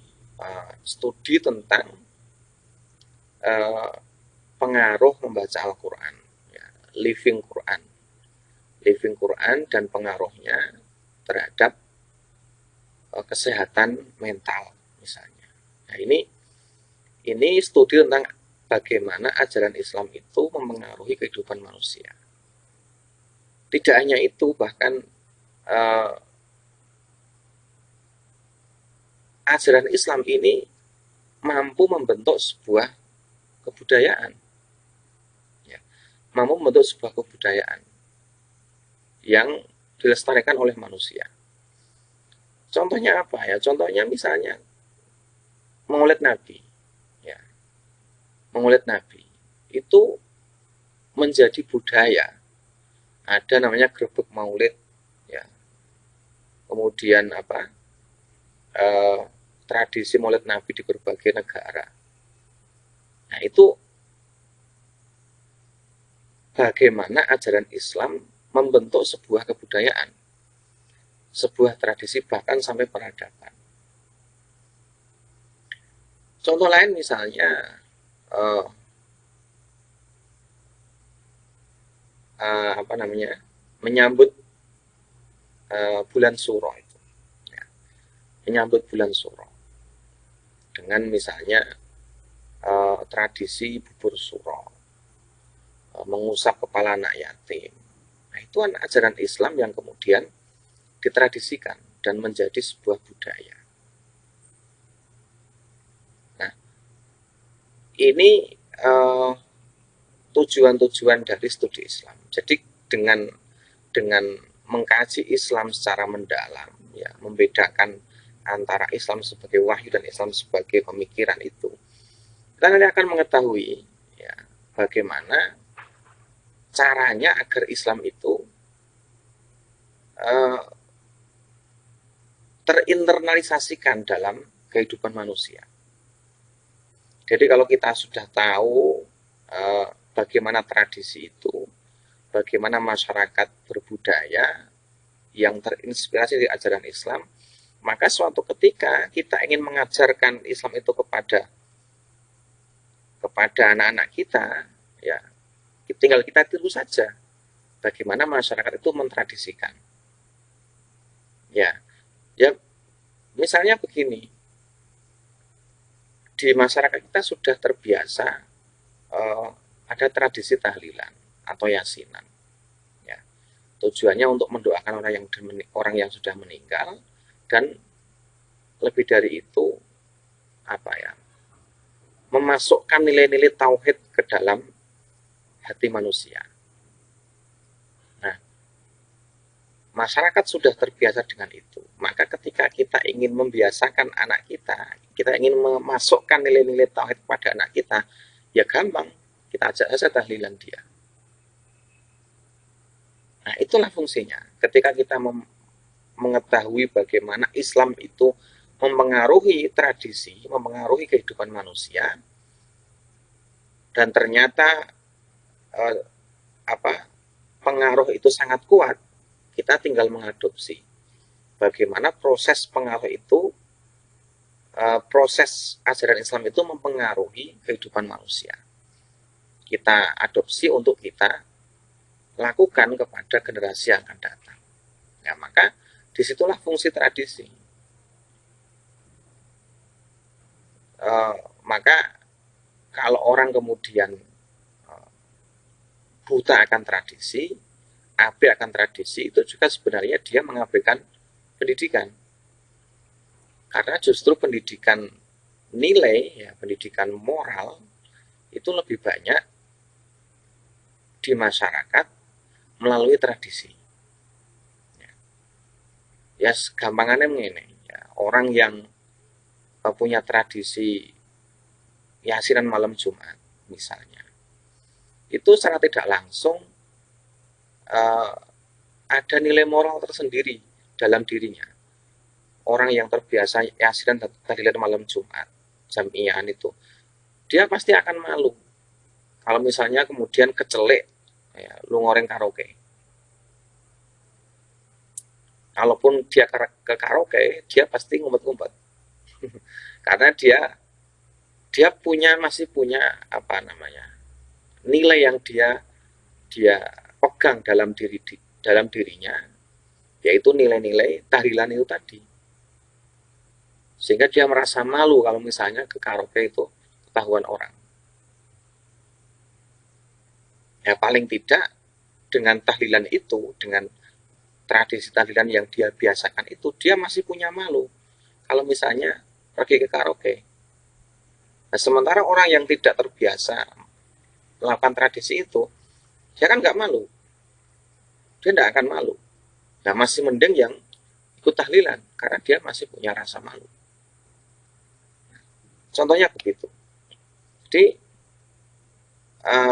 studi tentang pengaruh membaca Al-Quran, ya, living Quran dan pengaruhnya terhadap kesehatan mental misalnya. Nah, ini studi tentang bagaimana ajaran Islam itu mempengaruhi kehidupan manusia. Tidak hanya itu, bahkan ajaran Islam ini mampu membentuk sebuah kebudayaan, ya, mampu membentuk sebuah kebudayaan yang dilestarikan oleh manusia. Contohnya apa ya? Contohnya misalnya Maulid Nabi, ya, Maulid Nabi itu menjadi budaya. Ada namanya grebek Maulid, ya. Kemudian tradisi Maulid Nabi di berbagai negara. Nah, itu bagaimana ajaran Islam membentuk sebuah kebudayaan, sebuah tradisi, bahkan sampai peradaban. Contoh lain misalnya menyambut bulan Suro itu, ya, menyambut bulan Suro dengan misalnya tradisi bubur Suro, mengusap kepala anak yatim. Nah, itu ajaran Islam yang kemudian ditradisikan dan menjadi sebuah budaya. Nah, ini tujuan-tujuan dari studi Islam. Jadi dengan mengkaji Islam secara mendalam, ya, membedakan antara Islam sebagai wahyu dan Islam sebagai pemikiran itu, kita nanti akan mengetahui, ya, bagaimana caranya agar Islam itu terinternalisasikan dalam kehidupan manusia. Jadi kalau kita sudah tahu bagaimana tradisi itu, bagaimana masyarakat berbudaya yang terinspirasi dari ajaran Islam, maka suatu ketika kita ingin mengajarkan Islam itu kepada anak-anak kita, ya, tinggal kita tiru saja bagaimana masyarakat itu mentradisikan. Ya, misalnya begini, di masyarakat kita sudah terbiasa ada tradisi tahlilan atau yasinan, ya, tujuannya untuk mendoakan orang yang sudah meninggal, dan lebih dari itu memasukkan nilai-nilai tauhid ke dalam hati manusia. Nah, masyarakat sudah terbiasa dengan itu. Maka ketika kita ingin membiasakan anak kita ingin memasukkan nilai-nilai tauhid kepada anak kita, ya gampang, kita ajak saja tahlilan dia. Nah, itulah fungsinya. Ketika kita mengetahui bagaimana Islam itu mempengaruhi tradisi, mempengaruhi kehidupan manusia, dan ternyata eh, pengaruh itu sangat kuat, kita tinggal mengadopsi. Bagaimana proses pengaruh itu, proses ajaran Islam itu mempengaruhi kehidupan manusia. Kita adopsi untuk kita lakukan kepada generasi yang akan datang. Ya, maka disitulah fungsi tradisi. Maka kalau orang kemudian buta akan tradisi, abai akan tradisi, itu juga sebenarnya dia mengabaikan pendidikan. Karena justru pendidikan nilai, ya, pendidikan moral itu lebih banyak di masyarakat melalui tradisi. Ya, gampangannya begini, ya, orang yang punya tradisi yasinan malam Jumat misalnya, itu secara tidak langsung ada nilai moral tersendiri dalam dirinya. Orang yang terbiasa yasinan tahlilan malam Jumat, jamiah itu, dia pasti akan malu kalau misalnya kemudian kecelek, ya, lu ngoreng karaoke. Kalaupun dia ke karaoke, dia pasti ngumpet-ngumpet. Karena dia masih punya nilai yang dia pegang dalam dirinya, yaitu nilai-nilai tahlilan itu tadi. Sehingga dia merasa malu kalau misalnya ke karaoke itu ketahuan orang. Ya, paling tidak dengan tahlilan itu, dengan tradisi tahlilan yang dia biasakan itu, dia masih punya malu kalau misalnya pergi ke karaoke. Nah, sementara orang yang tidak terbiasa melakukan tradisi itu, dia kan nggak malu, dia nggak akan malu. Nah, masih mending yang ikut tahlilan karena dia masih punya rasa malu. Contohnya begitu. Jadi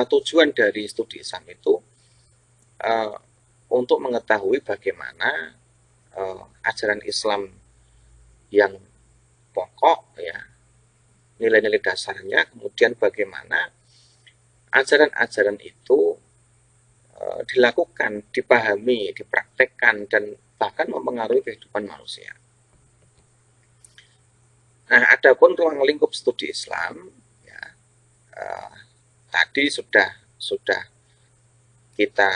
tujuan dari studi Islam itu untuk mengetahui bagaimana ajaran Islam yang pokok, ya, nilai-nilai dasarnya, kemudian bagaimana ajaran-ajaran itu dilakukan, dipahami, dipraktekkan, dan bahkan mempengaruhi kehidupan manusia. Nah, adapun ruang lingkup studi Islam, ya, tadi sudah kita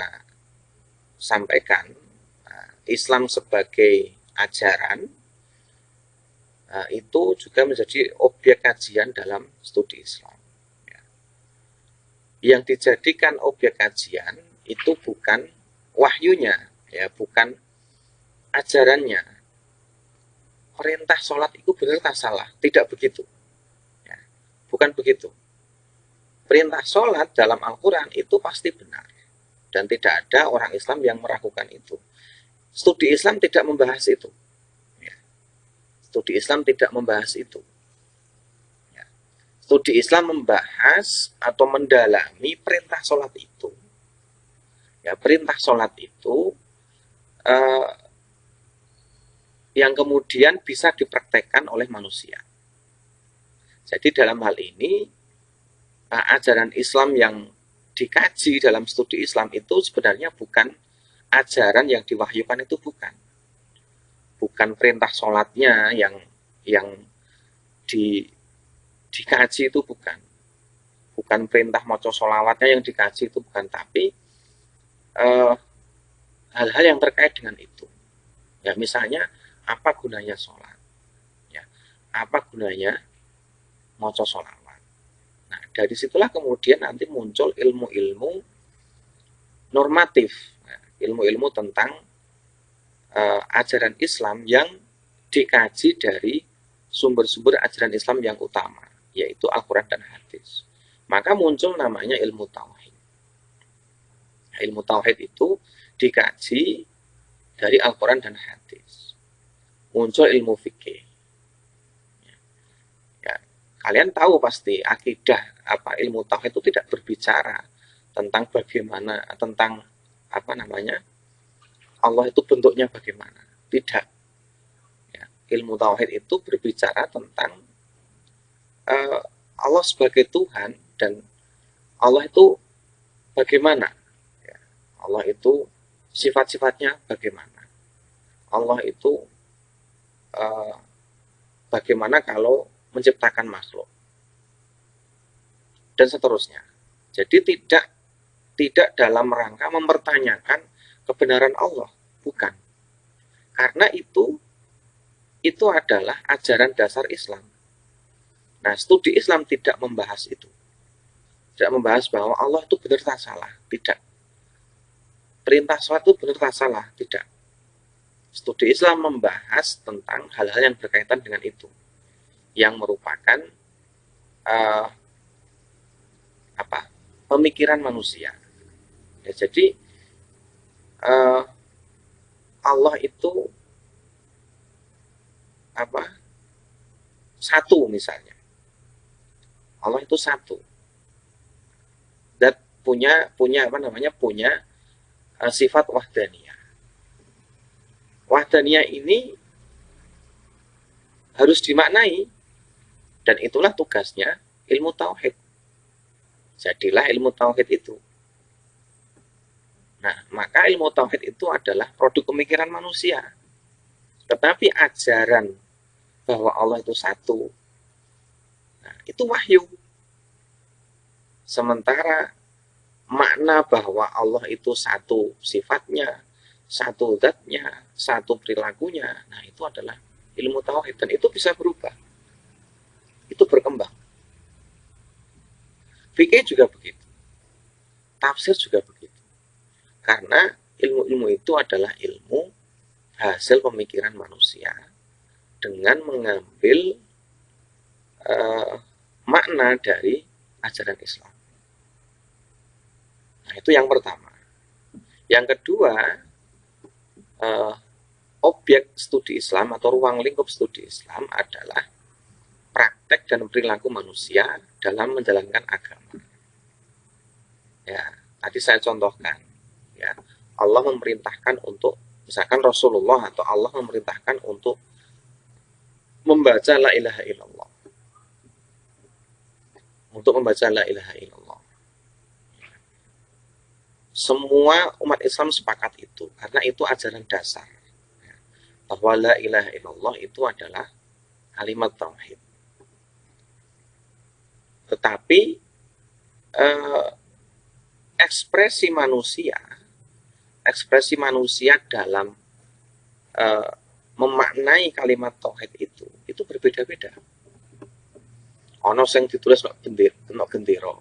sampaikan, Islam sebagai ajaran itu juga menjadi objek kajian dalam studi Islam. Ya. Yang dijadikan objek kajian itu bukan wahyunya, ya, bukan ajarannya. Perintah sholat itu benar tak salah, tidak begitu, ya, bukan begitu. Perintah sholat dalam Al-Quran itu pasti benar, dan tidak ada orang Islam yang meragukan itu. Studi Islam tidak membahas itu, ya. Studi Islam tidak membahas itu, ya. Studi Islam membahas atau mendalami perintah sholat itu, ya, perintah sholat itu yang kemudian bisa dipraktekkan oleh manusia. Jadi dalam hal ini, ajaran Islam yang dikaji dalam studi Islam itu sebenarnya bukan ajaran yang diwahyukan, itu bukan perintah sholatnya yang dikaji, itu bukan perintah maca sholawatnya yang dikaji, itu bukan, tapi hal-hal yang terkait dengan itu. Ya, misalnya apa gunanya sholat, ya, apa gunanya maca sholawat. Nah, dari situlah kemudian nanti muncul ilmu-ilmu normatif, ilmu-ilmu tentang ajaran Islam yang dikaji dari sumber-sumber ajaran Islam yang utama, yaitu Al-Quran dan hadis. Maka muncul namanya ilmu tauhid. Ilmu tauhid itu dikaji dari Al-Quran dan hadis. Muncul ilmu fikih. Ya, kalian tahu pasti akidah ilmu tauhid itu tidak berbicara tentang bagaimana, tentang Allah itu bentuknya bagaimana. Tidak. Ya, ilmu tauhid itu berbicara tentang Allah sebagai Tuhan dan Allah itu bagaimana? Ya, Allah itu sifat-sifatnya bagaimana? Allah itu uh, bagaimana kalau menciptakan makhluk dan seterusnya. Jadi tidak dalam rangka mempertanyakan kebenaran Allah, bukan. Karena itu adalah ajaran dasar Islam. Nah, studi Islam tidak membahas itu. Tidak membahas bahwa Allah itu benar tak salah, tidak. Perintah suatu benar tak salah, tidak. Studi Islam membahas tentang hal-hal yang berkaitan dengan itu, yang merupakan pemikiran manusia. Ya, jadi Allah itu satu misalnya. Allah itu satu. Dan punya sifat wahdaniyah. Wahdaniyah ini harus dimaknai, dan itulah tugasnya ilmu tauhid. Jadilah ilmu tauhid itu. Nah, maka ilmu tauhid itu adalah produk pemikiran manusia. Tetapi ajaran bahwa Allah itu satu, nah, itu wahyu. Sementara makna bahwa Allah itu satu sifatnya, satu zatnya, satu perilakunya, nah itu adalah ilmu tauhid, dan itu bisa berubah. Itu berkembang. Fikih juga begitu. Tafsir juga begitu. Karena ilmu-ilmu itu adalah ilmu hasil pemikiran manusia dengan mengambil makna dari ajaran Islam. Nah, itu yang pertama. Yang kedua, objek studi Islam atau ruang lingkup studi Islam adalah praktek dan perilaku manusia dalam menjalankan agama. Ya, tadi saya contohkan, ya, Allah memerintahkan untuk, misalkan Rasulullah atau Allah memerintahkan untuk membaca la ilaha illallah. Untuk membaca la ilaha illallah. Semua umat Islam sepakat itu, karena itu ajaran dasar. Bahwa la ilaha illallah itu adalah kalimat tauhid. Tetapi ekspresi manusia dalam memaknai kalimat tauhid itu berbeda-beda. Ono sing ditulis no gendero,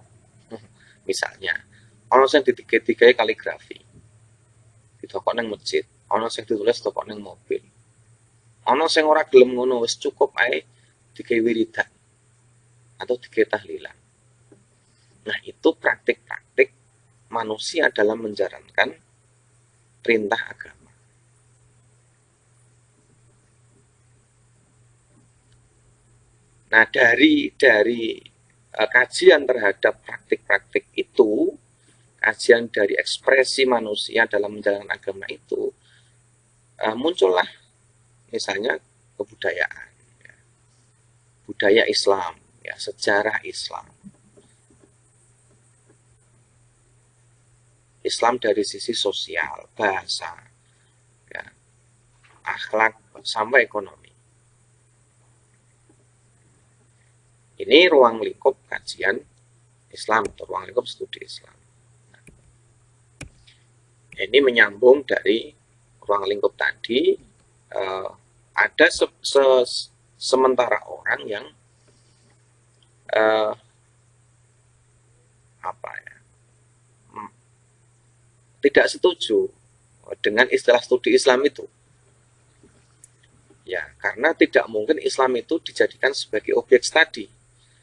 misalnya. Ono sing ditiga-tigai kaligrafi, ditokok nang masjid. Ono sing ditulis tokok nang mobil. Ono sing ora gelem ngono, wis cukup ae digawe wiridan atau digawe tahlilan. Nah, itu praktik-praktik manusia dalam menjalankan perintah agama. Nah, dari kajian terhadap praktik-praktik itu, kajian dari ekspresi manusia dalam menjalankan agama itu, muncullah misalnya kebudayaan, ya, budaya Islam, ya, sejarah Islam. Islam dari sisi sosial, bahasa, ya, akhlak, sampai ekonomi. Ini ruang lingkup kajian Islam atau ruang lingkup studi Islam. Nah, ini menyambung dari ruang lingkup tadi. Ada sementara orang yang tidak setuju dengan istilah studi Islam itu. Ya, karena tidak mungkin Islam itu dijadikan sebagai objek studi.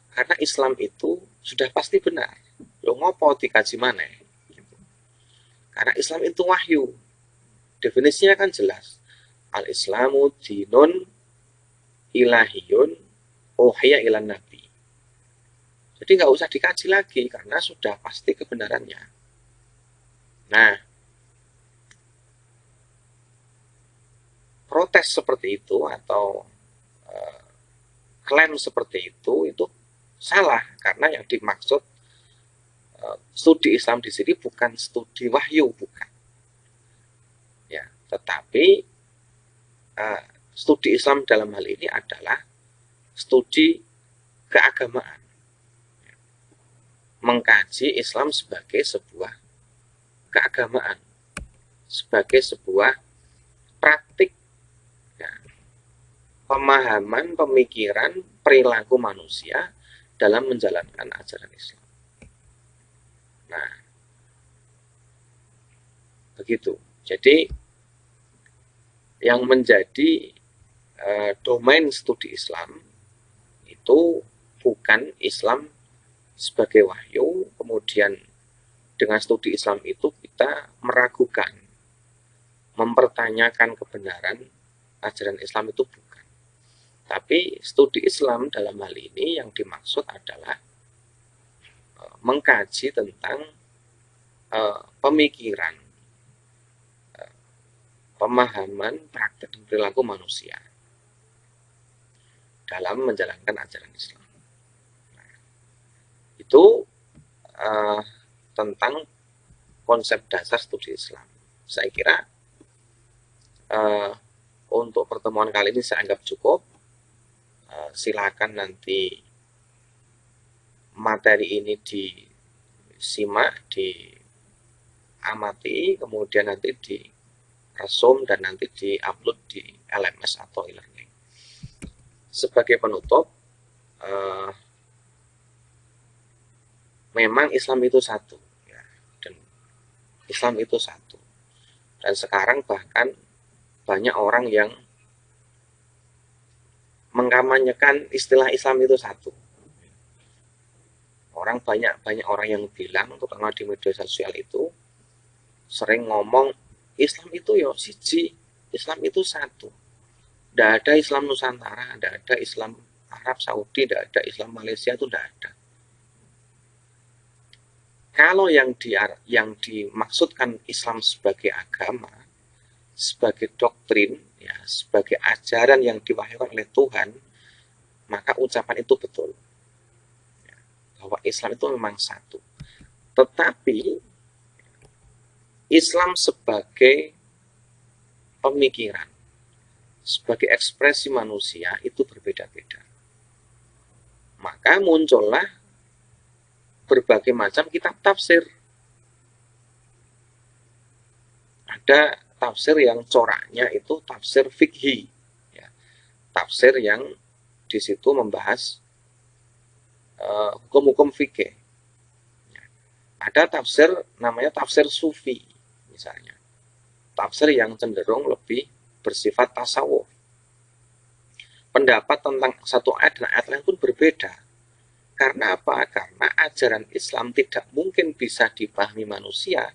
Karena Islam itu sudah pasti benar. Lo ngopo dikaji mana? Gitu. Karena Islam itu wahyu. Definisinya kan jelas. Al-Islamu dinun ilahiyun uhiya ilan nabi. Jadi nggak usah dikaji lagi karena sudah pasti kebenarannya. Nah, protes seperti itu atau klaim seperti itu salah, karena yang dimaksud studi Islam di sini bukan studi wahyu, bukan. Ya, tetapi studi Islam dalam hal ini adalah studi keagamaan. Mengkaji Islam sebagai sebuah keagamaan, sebagai sebuah praktik, ya, pemahaman, pemikiran, perilaku manusia dalam menjalankan ajaran Islam. Nah, begitu. Jadi yang menjadi domain studi Islam itu bukan Islam sebagai wahyu, kemudian dengan studi Islam itu kita meragukan, mempertanyakan kebenaran ajaran Islam, itu bukan. Tapi studi Islam dalam hal ini yang dimaksud adalah mengkaji tentang pemikiran, pemahaman, praktek dan perilaku manusia dalam menjalankan ajaran Islam. Nah, itu tentang konsep dasar studi Islam. Saya kira untuk pertemuan kali ini saya anggap cukup. Silakan nanti materi ini disimak, diamati, kemudian nanti diresum dan nanti diupload di LMS atau e-learning. Sebagai penutup, memang Islam itu satu, ya, dan Islam itu satu. Dan sekarang bahkan banyak orang yang mengkampanyekan istilah Islam itu satu. Banyak orang yang bilang, terutama di media sosial itu, sering ngomong Islam itu ya siji, Islam itu satu. Tidak ada Islam Nusantara, tidak ada Islam Arab Saudi, tidak ada Islam Malaysia, itu tidak ada. Kalau yang dimaksudkan Islam sebagai agama, sebagai doktrin, ya, sebagai ajaran yang diwahyukan oleh Tuhan, maka ucapan itu betul, ya, bahwa Islam itu memang satu. Tetapi Islam sebagai pemikiran, sebagai ekspresi manusia itu berbeda-beda. Maka muncullah berbagai macam kitab tafsir. Ada tafsir yang coraknya itu tafsir fikhi, ya, tafsir yang di situ membahas hukum-hukum fikih. Ya. Ada tafsir namanya tafsir sufi, misalnya, tafsir yang cenderung lebih bersifat tasawuf. Pendapat tentang satu ayat dan ayat lain pun berbeda. Karena apa? Karena ajaran Islam tidak mungkin bisa dipahami manusia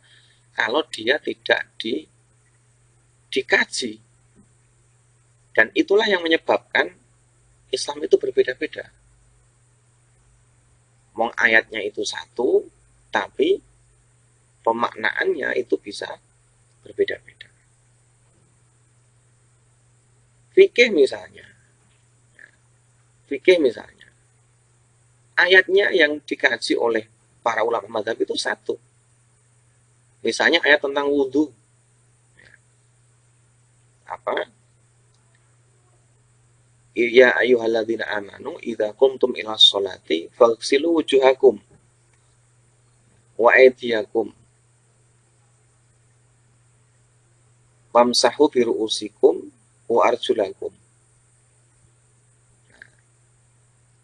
kalau dia tidak dikaji. Dan itulah yang menyebabkan Islam itu berbeda-beda. Ayatnya itu satu, tapi pemaknaannya itu bisa berbeda-beda. Fikih misalnya. Ayatnya yang dikaji oleh para ulama mazhab itu satu. Misalnya ayat tentang wudhu. Apa? Ya ayyuhalladzina amanu idza qumtum ila sholati faghsilu wujuhakum wa aydiyakum wamsahu bi ru'usikum wa arjulakum.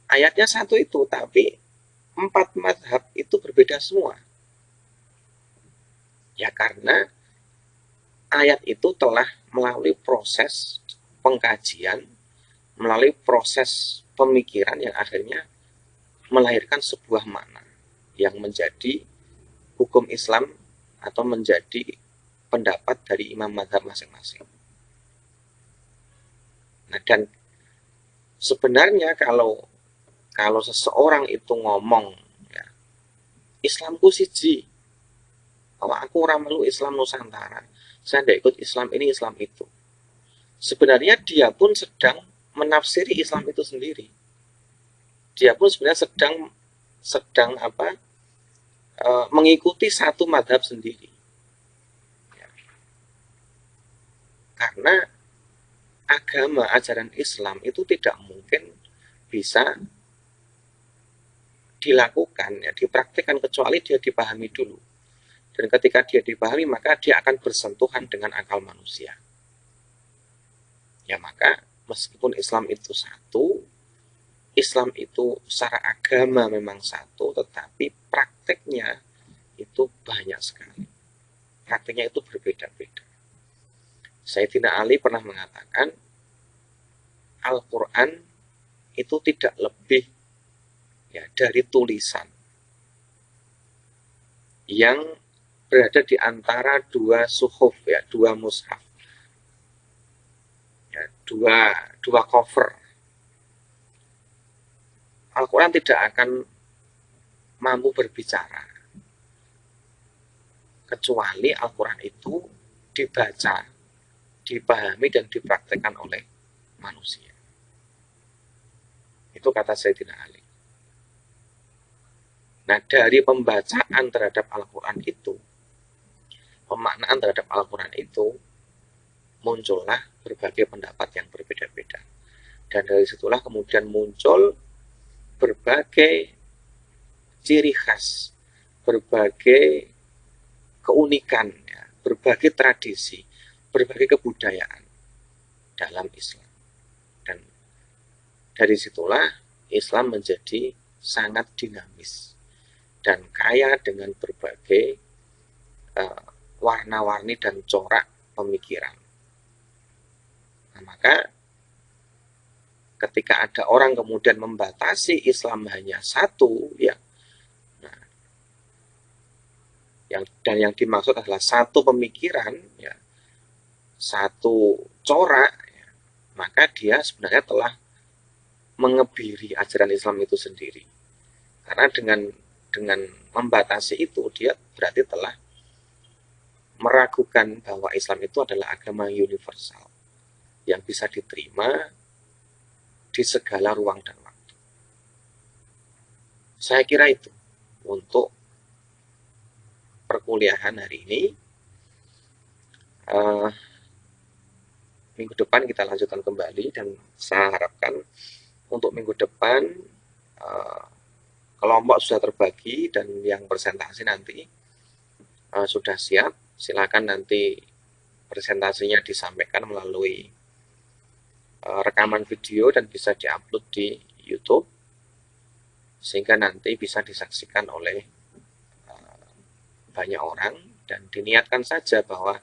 Ayatnya satu itu, tapi 4 mazhab itu berbeda semua. Ya karena ayat itu telah melalui proses pengkajian, melalui proses pemikiran yang akhirnya melahirkan sebuah makna yang menjadi hukum Islam atau menjadi pendapat dari imam mazhab masing-masing. Nah, dan sebenarnya kalau seseorang itu ngomong, ya, Islamku siji, bahwa aku ora melu Islam Nusantara, saya tidak ikut Islam ini, Islam itu, sebenarnya dia pun sedang menafsiri Islam itu sendiri. Dia pun sebenarnya sedang mengikuti satu madhab sendiri. Karena agama, ajaran Islam itu tidak mungkin bisa dilakukan, ya, dipraktikkan kecuali dia dipahami dulu. Dan ketika dia dipahami, maka dia akan bersentuhan dengan akal manusia. Ya, maka meskipun Islam itu satu, Islam itu secara agama memang satu, tetapi prakteknya itu banyak sekali. Prakteknya itu berbeda-beda. Sayyidina Ali pernah mengatakan, Al-Quran itu tidak lebih, ya, dari tulisan yang berada di antara dua suhuf, ya, dua mushaf, ya, dua cover. Al-Quran tidak akan mampu berbicara kecuali Al-Quran itu dibaca, dipahami, dan dipraktekkan oleh manusia. Itu kata Sayyidina Ali. Nah, dari pembacaan terhadap Al-Quran itu, pemaknaan terhadap Al-Quran itu, muncullah berbagai pendapat yang berbeda-beda. Dan dari situlah kemudian muncul berbagai ciri khas, berbagai keunikan, ya, berbagai tradisi, berbagai kebudayaan dalam Islam. Dan dari situlah Islam menjadi sangat dinamis dan kaya dengan berbagai warna-warni dan corak pemikiran. Nah, maka ketika ada orang kemudian membatasi Islam hanya satu, ya, nah, yang dimaksud adalah satu pemikiran, ya, satu corak, ya, maka dia sebenarnya telah mengebiri ajaran Islam itu sendiri. Karena dengan membatasi itu, dia berarti telah meragukan bahwa Islam itu adalah agama universal yang bisa diterima di segala ruang dan waktu. Saya kira itu untuk perkuliahan hari ini. Minggu depan kita lanjutkan kembali, dan saya harapkan untuk minggu depan kelompok sudah terbagi dan yang presentasi nanti sudah siap. Silakan nanti presentasinya disampaikan melalui rekaman video dan bisa diupload di YouTube sehingga nanti bisa disaksikan oleh banyak orang, dan diniatkan saja bahwa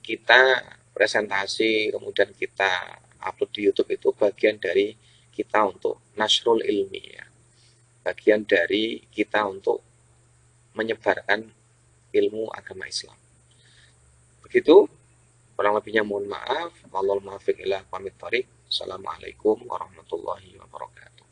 kita presentasi kemudian kita upload di YouTube itu bagian dari kita untuk nasrul ilmi, ya, bagian dari kita untuk menyebarkan ilmu agama Islam. Begitu, kurang lebihnya mohon maaf. Wallahul muwaffiq ila aqwamit thoriq. Assalamualaikum warahmatullahi wabarakatuh.